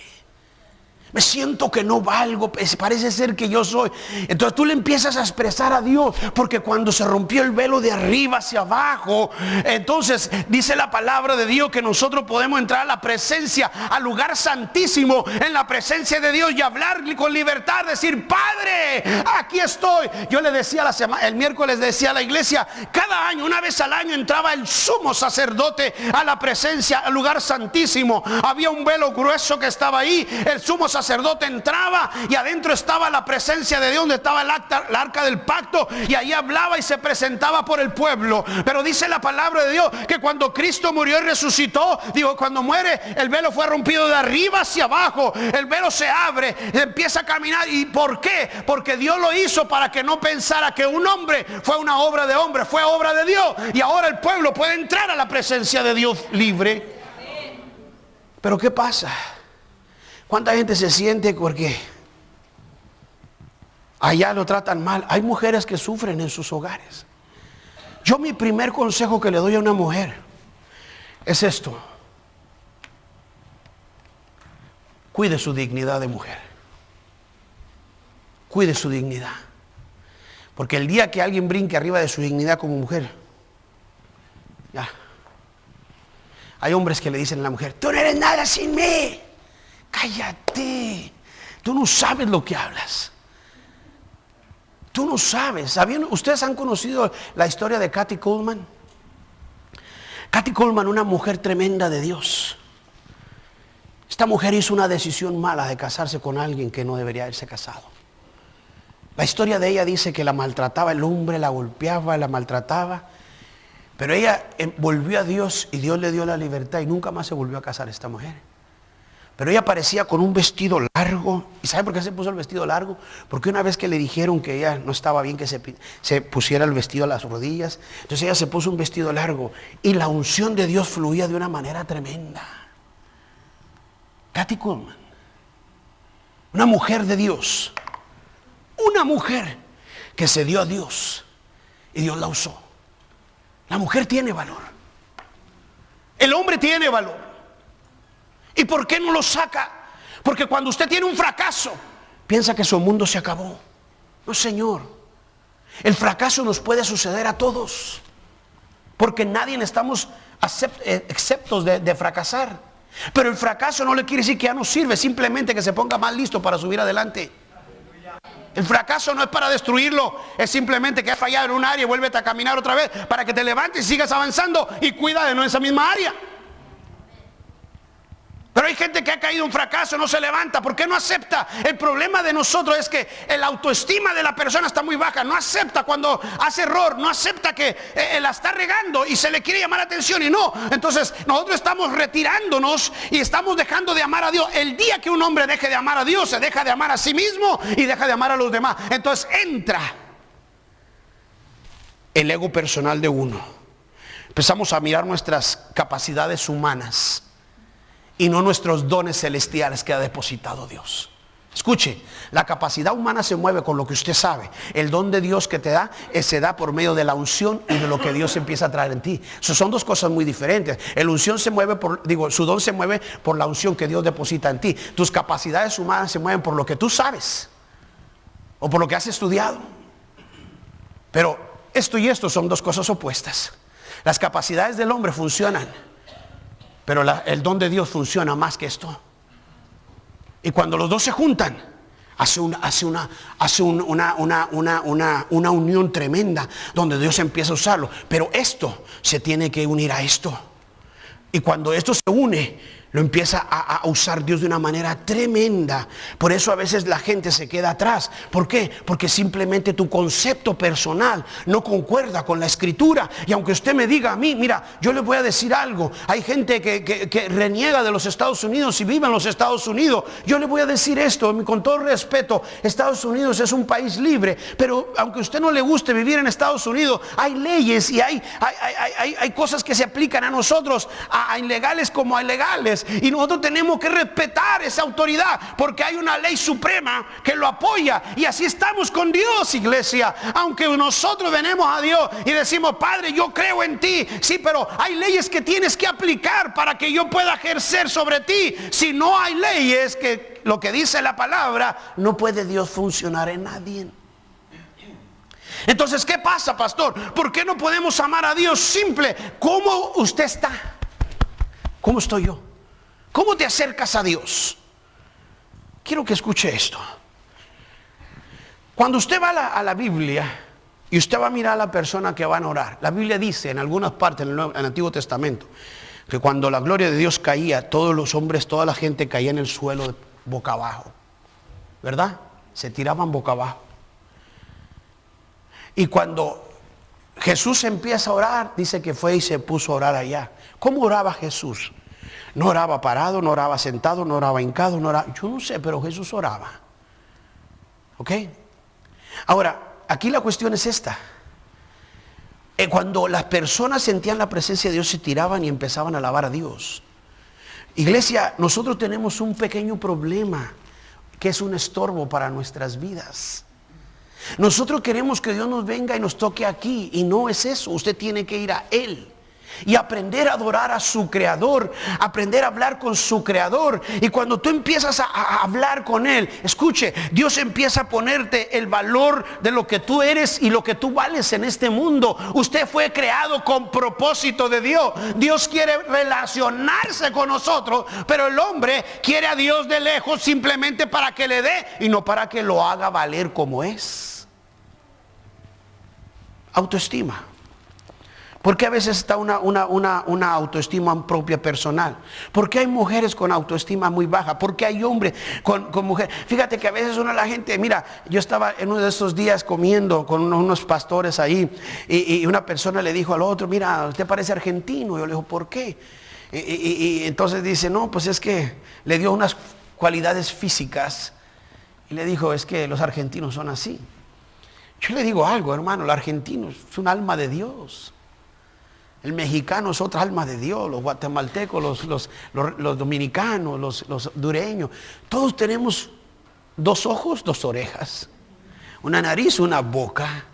S1: Me siento que no valgo, parece ser que yo soy. Entonces tú le empiezas a expresar a Dios, porque cuando se rompió el velo de arriba hacia abajo, entonces dice la palabra de Dios que nosotros podemos entrar a la presencia, al lugar santísimo, en la presencia de Dios y hablar con libertad, decir, Padre, aquí estoy. Yo le decía el miércoles decía a la iglesia, cada año, una vez al año entraba el sumo sacerdote a la presencia, al lugar santísimo. Había un velo grueso que estaba ahí, el sumo sacerdote entraba y adentro estaba la presencia de Dios, donde estaba el arca del pacto, y ahí hablaba y se presentaba por el pueblo. Pero dice la palabra de Dios que cuando Cristo murió y resucitó, digo, cuando muere, el velo fue rompido de arriba hacia abajo, el velo se abre, empieza a caminar. ¿Y por qué? Porque Dios lo hizo para que no pensara que un hombre fue una obra de hombre, fue obra de Dios, y ahora el pueblo puede entrar a la presencia de Dios libre. Pero ¿qué pasa? ¿Cuánta gente se siente porque allá lo tratan mal? Hay mujeres que sufren en sus hogares. Yo mi primer consejo que le doy a una mujer es esto: cuide su dignidad de mujer. Cuide su dignidad. Porque el día que alguien brinque arriba de su dignidad como mujer, ya. Hay hombres que le dicen a la mujer, tú no eres nada sin mí. Cállate, tú no sabes lo que hablas. Tú no sabes. ¿Ustedes han conocido la historia de Kathy Kuhlman? Kathy Kuhlman, una mujer tremenda de Dios. Esta mujer hizo una decisión mala de casarse con alguien que no debería haberse casado. La historia de ella dice que la maltrataba el hombre, la golpeaba, la maltrataba. Pero ella volvió a Dios y Dios le dio la libertad y nunca más se volvió a casar esta mujer. Pero ella aparecía con un vestido largo. ¿Y sabe por qué se puso el vestido largo? Porque una vez que le dijeron que ella no estaba bien que se pusiera el vestido a las rodillas, entonces ella se puso un vestido largo y la unción de Dios fluía de una manera tremenda. Kathy Kuhlman, una mujer de Dios, una mujer que se dio a Dios y Dios la usó. La mujer tiene valor. El hombre tiene valor. ¿Y por qué no lo saca? Porque cuando usted tiene un fracaso, piensa que su mundo se acabó. No, señor. El fracaso nos puede suceder a todos. Porque nadie estamos exceptos de fracasar. Pero el fracaso no le quiere decir que ya no sirve, simplemente que se ponga más listo para subir adelante. El fracaso no es para destruirlo, es simplemente que has fallado en un área y vuélvete a caminar otra vez para que te levantes y sigas avanzando y cuida de no esa misma área. Pero hay gente que ha caído en fracaso, no se levanta. ¿Por qué no acepta? El problema de nosotros es que la autoestima de la persona está muy baja. No acepta cuando hace error. No acepta que la está regando y se le quiere llamar la atención y no. Entonces nosotros estamos retirándonos y estamos dejando de amar a Dios. El día que un hombre deje de amar a Dios, se deja de amar a sí mismo y deja de amar a los demás. Entonces entra el ego personal de uno. Empezamos a mirar nuestras capacidades humanas y no nuestros dones celestiales que ha depositado Dios. Escuche, la capacidad humana se mueve con lo que usted sabe. El don de Dios que te da, se da por medio de la unción y de lo que Dios empieza a traer en ti. Eso son dos cosas muy diferentes. Su don se mueve por la unción que Dios deposita en ti. Tus capacidades humanas se mueven por lo que tú sabes o por lo que has estudiado. Pero esto y esto son dos cosas opuestas. Las capacidades del hombre funcionan, pero el don de Dios funciona más que esto. Y cuando los dos se juntan, hace una unión tremenda donde Dios empieza a usarlo. Pero esto se tiene que unir a esto. Y cuando esto se une, lo empieza a usar Dios de una manera tremenda. Por eso a veces la gente se queda atrás. ¿Por qué? Porque simplemente tu concepto personal no concuerda con la escritura. Y aunque usted me diga a mí, mira, yo le voy a decir algo. Hay gente que reniega de los Estados Unidos y vive en los Estados Unidos. Yo le voy a decir esto, con todo respeto. Estados Unidos es un país libre. Pero aunque a usted no le guste vivir en Estados Unidos, hay leyes y hay cosas que se aplican a nosotros, a ilegales como a legales. Y nosotros tenemos que respetar esa autoridad, porque hay una ley suprema que lo apoya. Y así estamos con Dios, iglesia. Aunque nosotros venimos a Dios y decimos, Padre, yo creo en ti. Sí, pero hay leyes que tienes que aplicar para que yo pueda ejercer sobre ti. Si no hay leyes, que lo que dice la palabra, no puede Dios funcionar en nadie. Entonces, ¿qué pasa, pastor? ¿Por qué no podemos amar a Dios? Simple. ¿Cómo usted está? ¿Cómo estoy yo? ¿Cómo te acercas a Dios? Quiero que escuche esto. Cuando usted va a la Biblia y usted va a mirar a la persona que van a orar, la Biblia dice en algunas partes en el Antiguo Testamento que cuando la gloria de Dios caía, todos los hombres, toda la gente caía en el suelo boca abajo, ¿verdad? Se tiraban boca abajo. Y cuando Jesús empieza a orar, dice que fue y se puso a orar allá. ¿Cómo oraba Jesús? No oraba parado, no oraba sentado, no oraba hincado, no oraba, yo no sé, pero Jesús oraba. ¿Ok? Ahora, aquí la cuestión es esta. Cuando las personas sentían la presencia de Dios, se tiraban y empezaban a alabar a Dios. Iglesia, nosotros tenemos un pequeño problema que es un estorbo para nuestras vidas. Nosotros queremos que Dios nos venga y nos toque aquí, y no es eso. Usted tiene que ir a Él y aprender a adorar a su Creador, aprender a hablar con su Creador. Y cuando tú empiezas a hablar con Él, escuche, Dios empieza a ponerte el valor de lo que tú eres y lo que tú vales en este mundo. Usted fue creado con propósito de Dios. Dios quiere relacionarse con nosotros, pero el hombre quiere a Dios de lejos simplemente para que le dé y no para que lo haga valer como es. Autoestima. ¿Por qué a veces está una autoestima propia personal? ¿Por qué hay mujeres con autoestima muy baja? ¿Por qué hay hombres con mujeres? Fíjate que a veces la gente, mira, yo estaba en uno de esos días comiendo con unos pastores ahí y una persona le dijo al otro, mira, usted parece argentino. Yo le digo, ¿por qué? Y entonces dice, no, pues es que le dio unas cualidades físicas y le dijo, es que los argentinos son así. Yo le digo algo, hermano, el argentino es un alma de Dios. El mexicano es otra alma de Dios, los guatemaltecos, los dominicanos, los hondureños. Todos tenemos 2 ojos, 2 orejas, una nariz, una boca.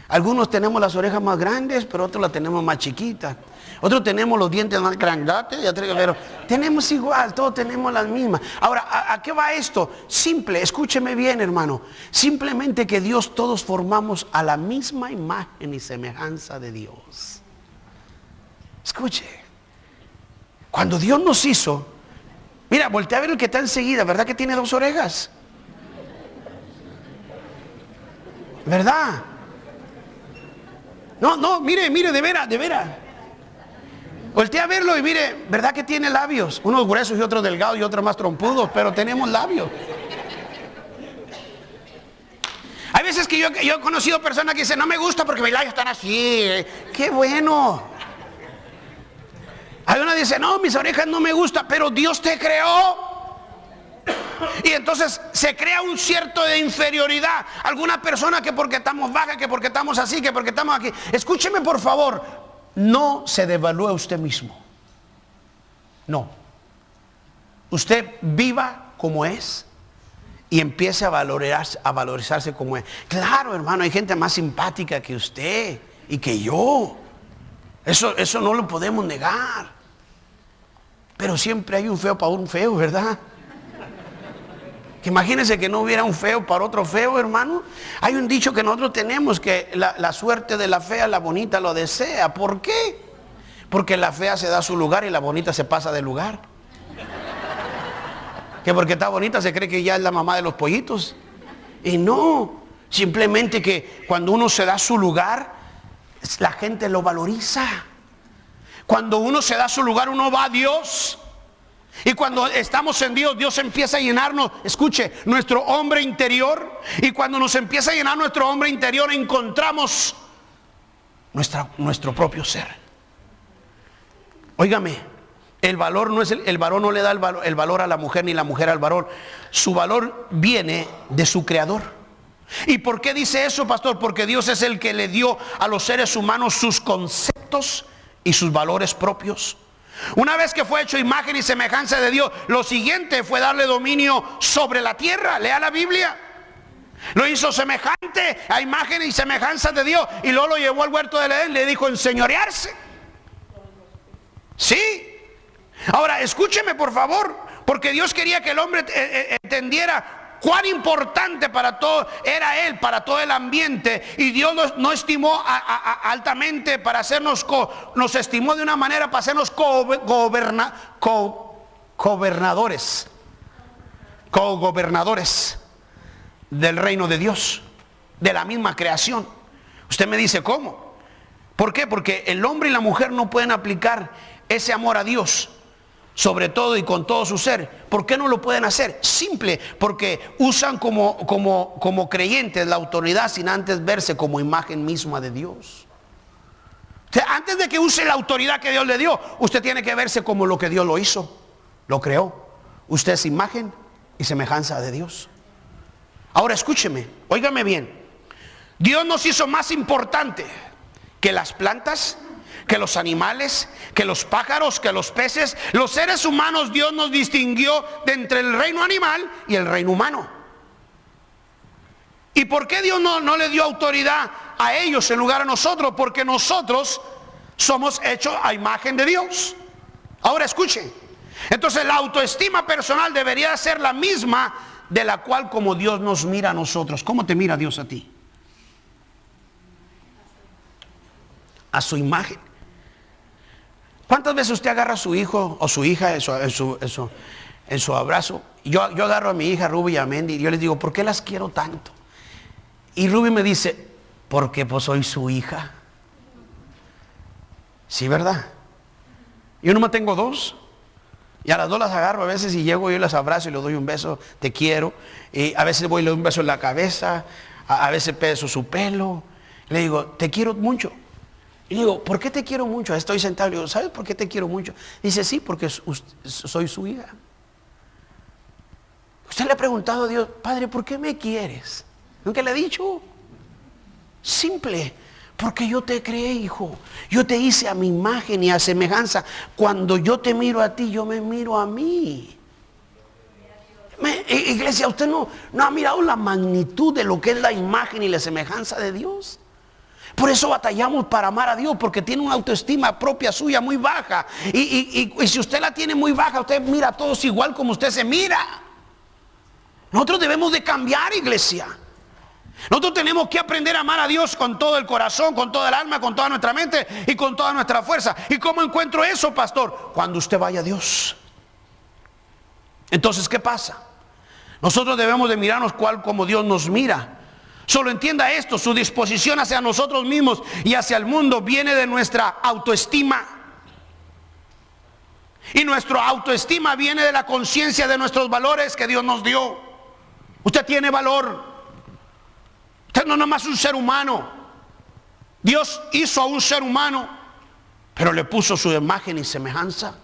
S1: Algunos tenemos las orejas más grandes, pero otros las tenemos más chiquitas. Otros tenemos los dientes más grandotes, pero tenemos igual, todos tenemos las mismas. Ahora, ¿a qué va esto? Simple, escúcheme bien, hermano. Simplemente que Dios todos formamos a la misma imagen y semejanza de Dios. Escuche, cuando Dios nos hizo, mira, voltea a ver el que está enseguida, ¿verdad que tiene 2 orejas? ¿Verdad? No, mire, de veras. Voltea a verlo y mire, ¿verdad que tiene labios? Unos gruesos y otros delgados y otros más trompudos, pero tenemos labios. Hay veces que yo he conocido personas que dicen, no me gusta porque mis labios están así. ¡Qué bueno! Hay una que dice, no, mis orejas no me gustan, pero Dios te creó. Y entonces se crea un cierto de inferioridad. Alguna persona que porque estamos bajas, que porque estamos así, que porque estamos aquí. Escúcheme por favor, no se devalúe usted mismo. No. Usted viva como es y empiece a valorizarse como es. Claro, hermano, hay gente más simpática que usted y que yo. Eso no lo podemos negar. Pero siempre hay un feo para un feo, ¿verdad? Que imagínense que no hubiera un feo para otro feo, hermano. Hay un dicho que nosotros tenemos, que la suerte de la fea, la bonita lo desea. ¿Por qué? Porque la fea se da su lugar y la bonita se pasa de lugar. Que porque está bonita se cree que ya es la mamá de los pollitos. Y no, simplemente que cuando uno se da su lugar, la gente lo valoriza. Cuando uno se da su lugar, uno va a Dios. Y cuando estamos en Dios, Dios empieza a llenarnos, escuche, nuestro hombre interior. Y cuando nos empieza a llenar nuestro hombre interior, encontramos nuestro propio ser. Óigame, el valor no es el varón no le da el valor a la mujer ni la mujer al varón. Su valor viene de su creador. ¿Y por qué dice eso, pastor? Porque Dios es el que le dio a los seres humanos sus conceptos y sus valores propios. Una vez que fue hecho imagen y semejanza de Dios, lo siguiente fue darle dominio sobre la tierra. Lea la Biblia. Lo hizo semejante a imagen y semejanza de Dios, y luego lo llevó al huerto del Edén. Le dijo enseñorearse. Sí. Ahora escúcheme por favor, porque Dios quería que el hombre entendiera cuán importante para todo era él, para todo el ambiente. Y Dios no estimó altamente para hacernos, nos estimó de una manera para hacernos cogobernadores del reino de Dios, de la misma creación. Usted me dice, ¿cómo? ¿Por qué? Porque el hombre y la mujer no pueden aplicar ese amor a Dios sobre todo y con todo su ser. ¿Por qué no lo pueden hacer? Simple, porque usan como creyentes la autoridad sin antes verse como imagen misma de Dios. O sea, antes de que use la autoridad que Dios le dio, usted tiene que verse como lo que Dios lo hizo, lo creó. Usted es imagen y semejanza de Dios. Ahora escúcheme, óigame bien. Dios nos hizo más importante que las plantas, que los animales, que los pájaros, que los peces. Los seres humanos, Dios nos distinguió de entre el reino animal y el reino humano. ¿Y por qué Dios no le dio autoridad a ellos en lugar a nosotros? Porque nosotros somos hechos a imagen de Dios. Ahora escuchen. Entonces la autoestima personal debería ser la misma de la cual como Dios nos mira a nosotros. ¿Cómo te mira Dios a ti? A su imagen. ¿Cuántas veces usted agarra a su hijo o su hija en su abrazo? Yo agarro a mi hija Ruby y a Mendy y yo les digo, ¿por qué las quiero tanto? Y Ruby me dice, porque pues soy su hija. Sí, ¿verdad? Yo nomás tengo dos. Y a las dos las agarro a veces y llego, yo las abrazo y les doy un beso, te quiero. Y a veces voy y le doy un beso en la cabeza, a veces peso su pelo. Le digo, te quiero mucho. Y digo, ¿por qué te quiero mucho? Estoy sentado y digo, ¿sabes por qué te quiero mucho? Dice, sí, porque soy su hija. Usted le ha preguntado a Dios, Padre, ¿por qué me quieres? Nunca le ha dicho. Simple, porque yo te creé, hijo. Yo te hice a mi imagen y a semejanza. Cuando yo te miro a ti, yo me miro a mí. Iglesia, usted no ha mirado la magnitud de lo que es la imagen y la semejanza de Dios. Por eso batallamos para amar a Dios, porque tiene una autoestima propia suya muy baja. Y si usted la tiene muy baja, usted mira a todos igual como usted se mira. Nosotros debemos de cambiar, iglesia. Nosotros tenemos que aprender a amar a Dios con todo el corazón, con toda el alma, con toda nuestra mente y con toda nuestra fuerza. ¿Y cómo encuentro eso, pastor? Cuando usted vaya a Dios. Entonces, ¿qué pasa? Nosotros debemos de mirarnos como Dios nos mira. Solo entienda esto, su disposición hacia nosotros mismos y hacia el mundo viene de nuestra autoestima. Y nuestra autoestima viene de la conciencia de nuestros valores que Dios nos dio. Usted tiene valor. Usted no es nomás un ser humano. Dios hizo a un ser humano, pero le puso su imagen y semejanza.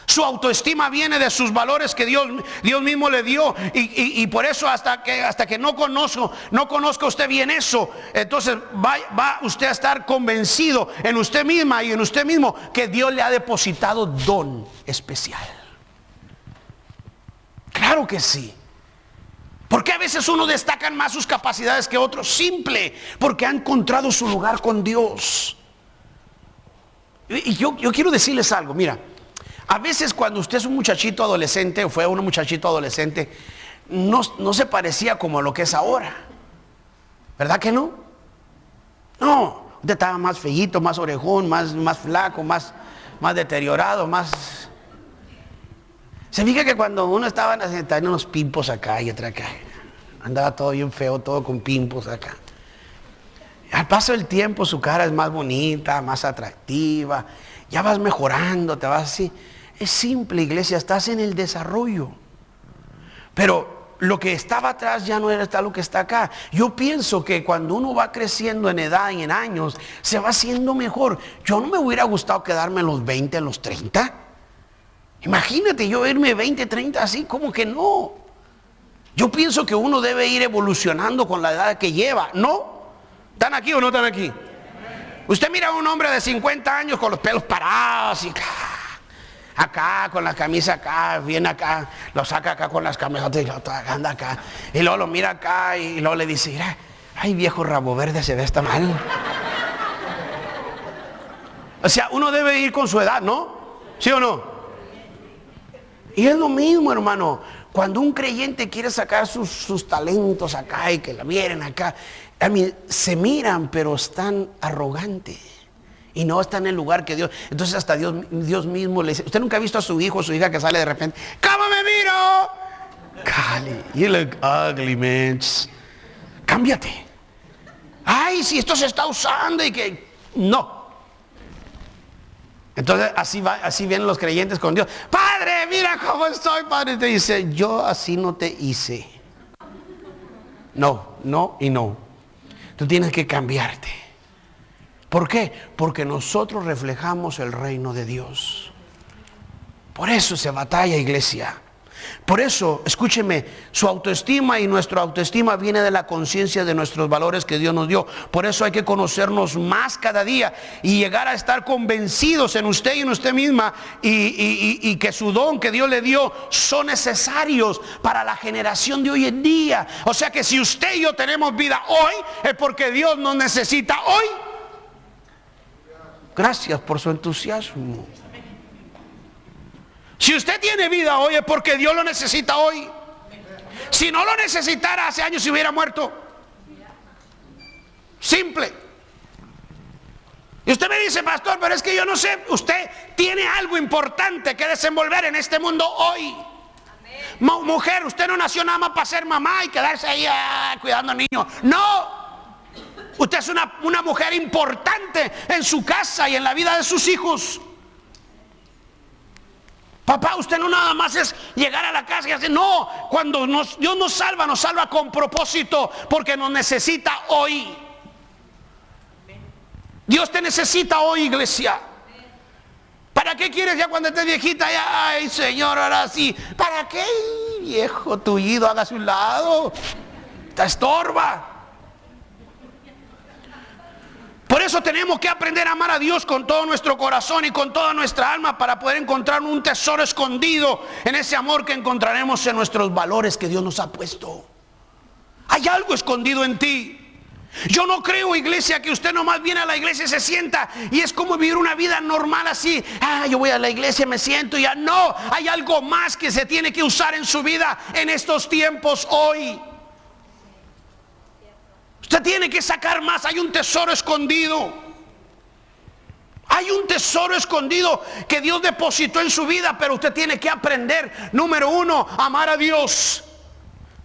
S1: Su autoestima viene de sus valores que Dios mismo le dio. Y por eso hasta que no conozca usted bien eso, entonces va usted a estar convencido en usted misma y en usted mismo que Dios le ha depositado don especial. Claro que sí. Porque a veces uno destaca más sus capacidades que otros. Simple, porque ha encontrado su lugar con Dios. Y yo quiero decirles algo, mira. A veces cuando usted es un muchachito adolescente, o fue un muchachito adolescente, no se parecía como a lo que es ahora. ¿Verdad que no? No, usted estaba más feíto, más orejón, más flaco, más deteriorado, más... Se fija que cuando uno estaba en unos pimpos acá y otra acá, andaba todo bien feo, todo con pimpos acá. Al paso del tiempo su cara es más bonita, más atractiva, ya vas mejorando, te vas así. Es simple, iglesia, estás en el desarrollo. Pero lo que estaba atrás ya no era lo que está acá. Yo pienso que cuando uno va creciendo en edad y en años, se va haciendo mejor. Yo no me hubiera gustado quedarme en los 20, en los 30. Imagínate yo irme 20, 30 así, como que no. Yo pienso que uno debe ir evolucionando con la edad que lleva, ¿no? ¿Están aquí o no están aquí? Usted mira a un hombre de 50 años con los pelos parados y acá con la camisa acá, viene acá, lo saca acá con las camisetas y anda acá. Y luego lo mira acá y luego le dice, mira, ay viejo rabo verde, se ve esta mal. O sea, uno debe ir con su edad, ¿no? ¿Sí o no? Y es lo mismo, hermano. Cuando un creyente quiere sacar sus talentos acá y que la miren acá, a mí se miran, pero están arrogantes y no están en el lugar que Dios. Entonces hasta Dios mismo le dice, ¿usted nunca ha visto a su hijo o su hija que sale de repente? ¿Cómo me miro? Cali, you look ugly, man. Cámbiate. Ay, si esto se está usando y que no. Entonces así vienen los creyentes con Dios. Padre, mira cómo estoy, padre. Te dice, yo así no te hice. No y no. Tú tienes que cambiarte. ¿Por qué? Porque nosotros reflejamos el reino de Dios. Por eso se batalla, iglesia. Por eso, escúcheme, su autoestima y nuestra autoestima viene de la conciencia de nuestros valores que Dios nos dio. Por eso hay que conocernos más cada día y llegar a estar convencidos en usted y en usted misma y que su don que Dios le dio son necesarios para la generación de hoy en día. O sea que si usted y yo tenemos vida hoy, es porque Dios nos necesita hoy. Gracias por su entusiasmo. Si usted tiene vida hoy es porque Dios lo necesita hoy. Si no lo necesitara hace años se hubiera muerto. Simple. Y usted me dice, pastor, pero es que yo no sé, usted tiene algo importante que desenvolver en este mundo hoy. Mujer, usted no nació nada más para ser mamá y quedarse ahí cuidando a niños. No. Usted es una mujer importante en su casa y en la vida de sus hijos. Papá, usted no nada más es llegar a la casa y hacer, no, cuando Dios nos salva con propósito, porque nos necesita hoy. Dios te necesita hoy, iglesia. ¿Para qué quieres ya cuando estés viejita? Ya, ay, Señor, ahora sí. ¿Para qué, viejo tullido? Hágase un lado. Te estorba. Por eso tenemos que aprender a amar a Dios con todo nuestro corazón y con toda nuestra alma para poder encontrar un tesoro escondido en ese amor que encontraremos en nuestros valores que Dios nos ha puesto. Hay algo escondido en ti. Yo no creo, iglesia, que usted nomás viene a la iglesia y se sienta y es como vivir una vida normal así. Yo voy a la iglesia, me siento y ya. No, hay algo más que se tiene que usar en su vida en estos tiempos hoy. Usted tiene que sacar más. Hay un tesoro escondido. Hay un tesoro escondido que Dios depositó en su vida, pero usted tiene que aprender, número uno, amar a Dios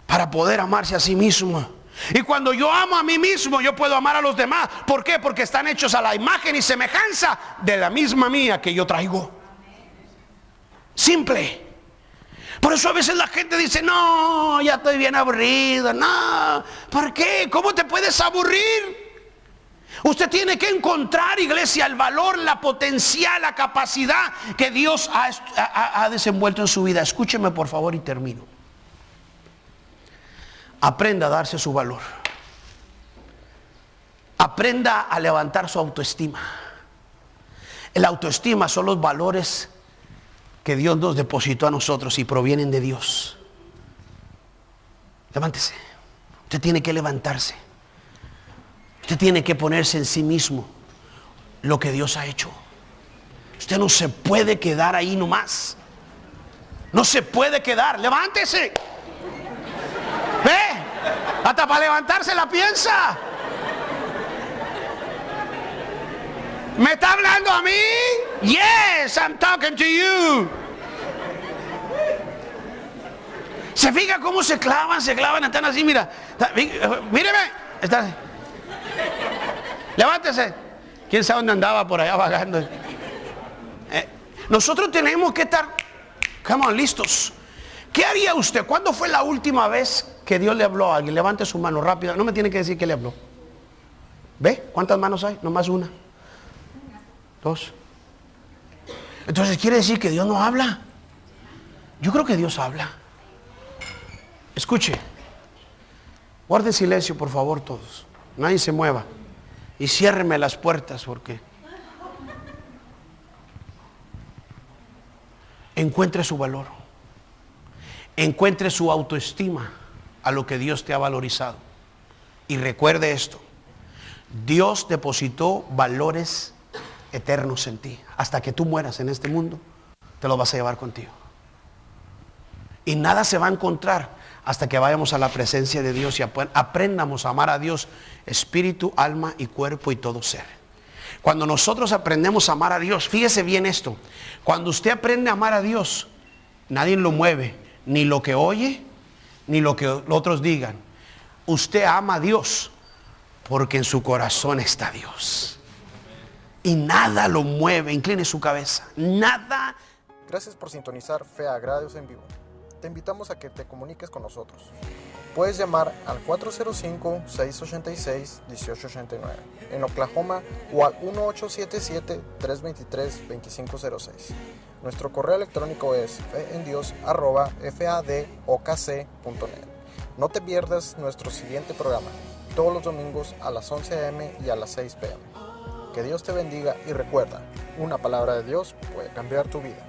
S1: para poder amarse a sí mismo. Y cuando yo amo a mí mismo, yo puedo amar a los demás. ¿Por qué? Porque están hechos a la imagen y semejanza de la misma mía que yo traigo. Simple. Por eso a veces la gente dice, no, ya estoy bien aburrido. No, ¿por qué? ¿Cómo te puedes aburrir? Usted tiene que encontrar, iglesia, el valor, la potencial, la capacidad que Dios ha desenvuelto en su vida. Escúcheme por favor y termino. Aprenda a darse su valor. Aprenda a levantar su autoestima. El autoestima son los valores que Dios nos depositó a nosotros y provienen de Dios. Levántese. Usted tiene que levantarse. Usted tiene que ponerse en sí mismo lo que Dios ha hecho. Usted no se puede quedar ahí nomás. No se puede quedar. Levántese. ¿Ve? Hasta para levantarse la piensa. ¿Me está hablando a mí? Yes, I'm talking to you. ¿Se fija cómo se clavan, están así, mira. Míreme. Está. Levántese. ¿Quién sabe dónde andaba por allá vagando? Nosotros tenemos que estar, come on, listos. ¿Qué haría usted? ¿Cuándo fue la última vez que Dios le habló a alguien? Levante su mano rápido. No me tiene que decir que le habló. ¿Ve? ¿Cuántas manos hay? Nomás una. Dos. Entonces quiere decir que Dios no habla. Yo creo que Dios habla. Escuche. Guarde silencio, por favor, todos. Nadie se mueva. Y ciérreme las puertas porque encuentre su valor. Encuentre su autoestima a lo que Dios te ha valorizado. Y recuerde esto. Dios depositó valores eternos en ti. Hasta que tú mueras en este mundo, te los vas a llevar contigo. Y nada se va a encontrar hasta que vayamos a la presencia de Dios y aprendamos a amar a Dios, espíritu, alma y cuerpo y todo ser. Cuando nosotros aprendemos a amar a Dios, fíjese bien esto. Cuando usted aprende a amar a Dios, nadie lo mueve, ni lo que oye, ni lo que otros digan. Usted ama a Dios porque en su corazón está Dios. Y nada lo mueve. Incline su cabeza. Nada.
S2: Gracias por sintonizar Fe Agradios en vivo. Te invitamos a que te comuniques con nosotros. Puedes llamar al 405-686-1889 en Oklahoma o al 1877-323-2506. Nuestro correo electrónico es feendios@fadokc.net. No te pierdas nuestro siguiente programa, todos los domingos a las 11 a.m. y a las 6 p.m. Que Dios te bendiga y recuerda, una palabra de Dios puede cambiar tu vida.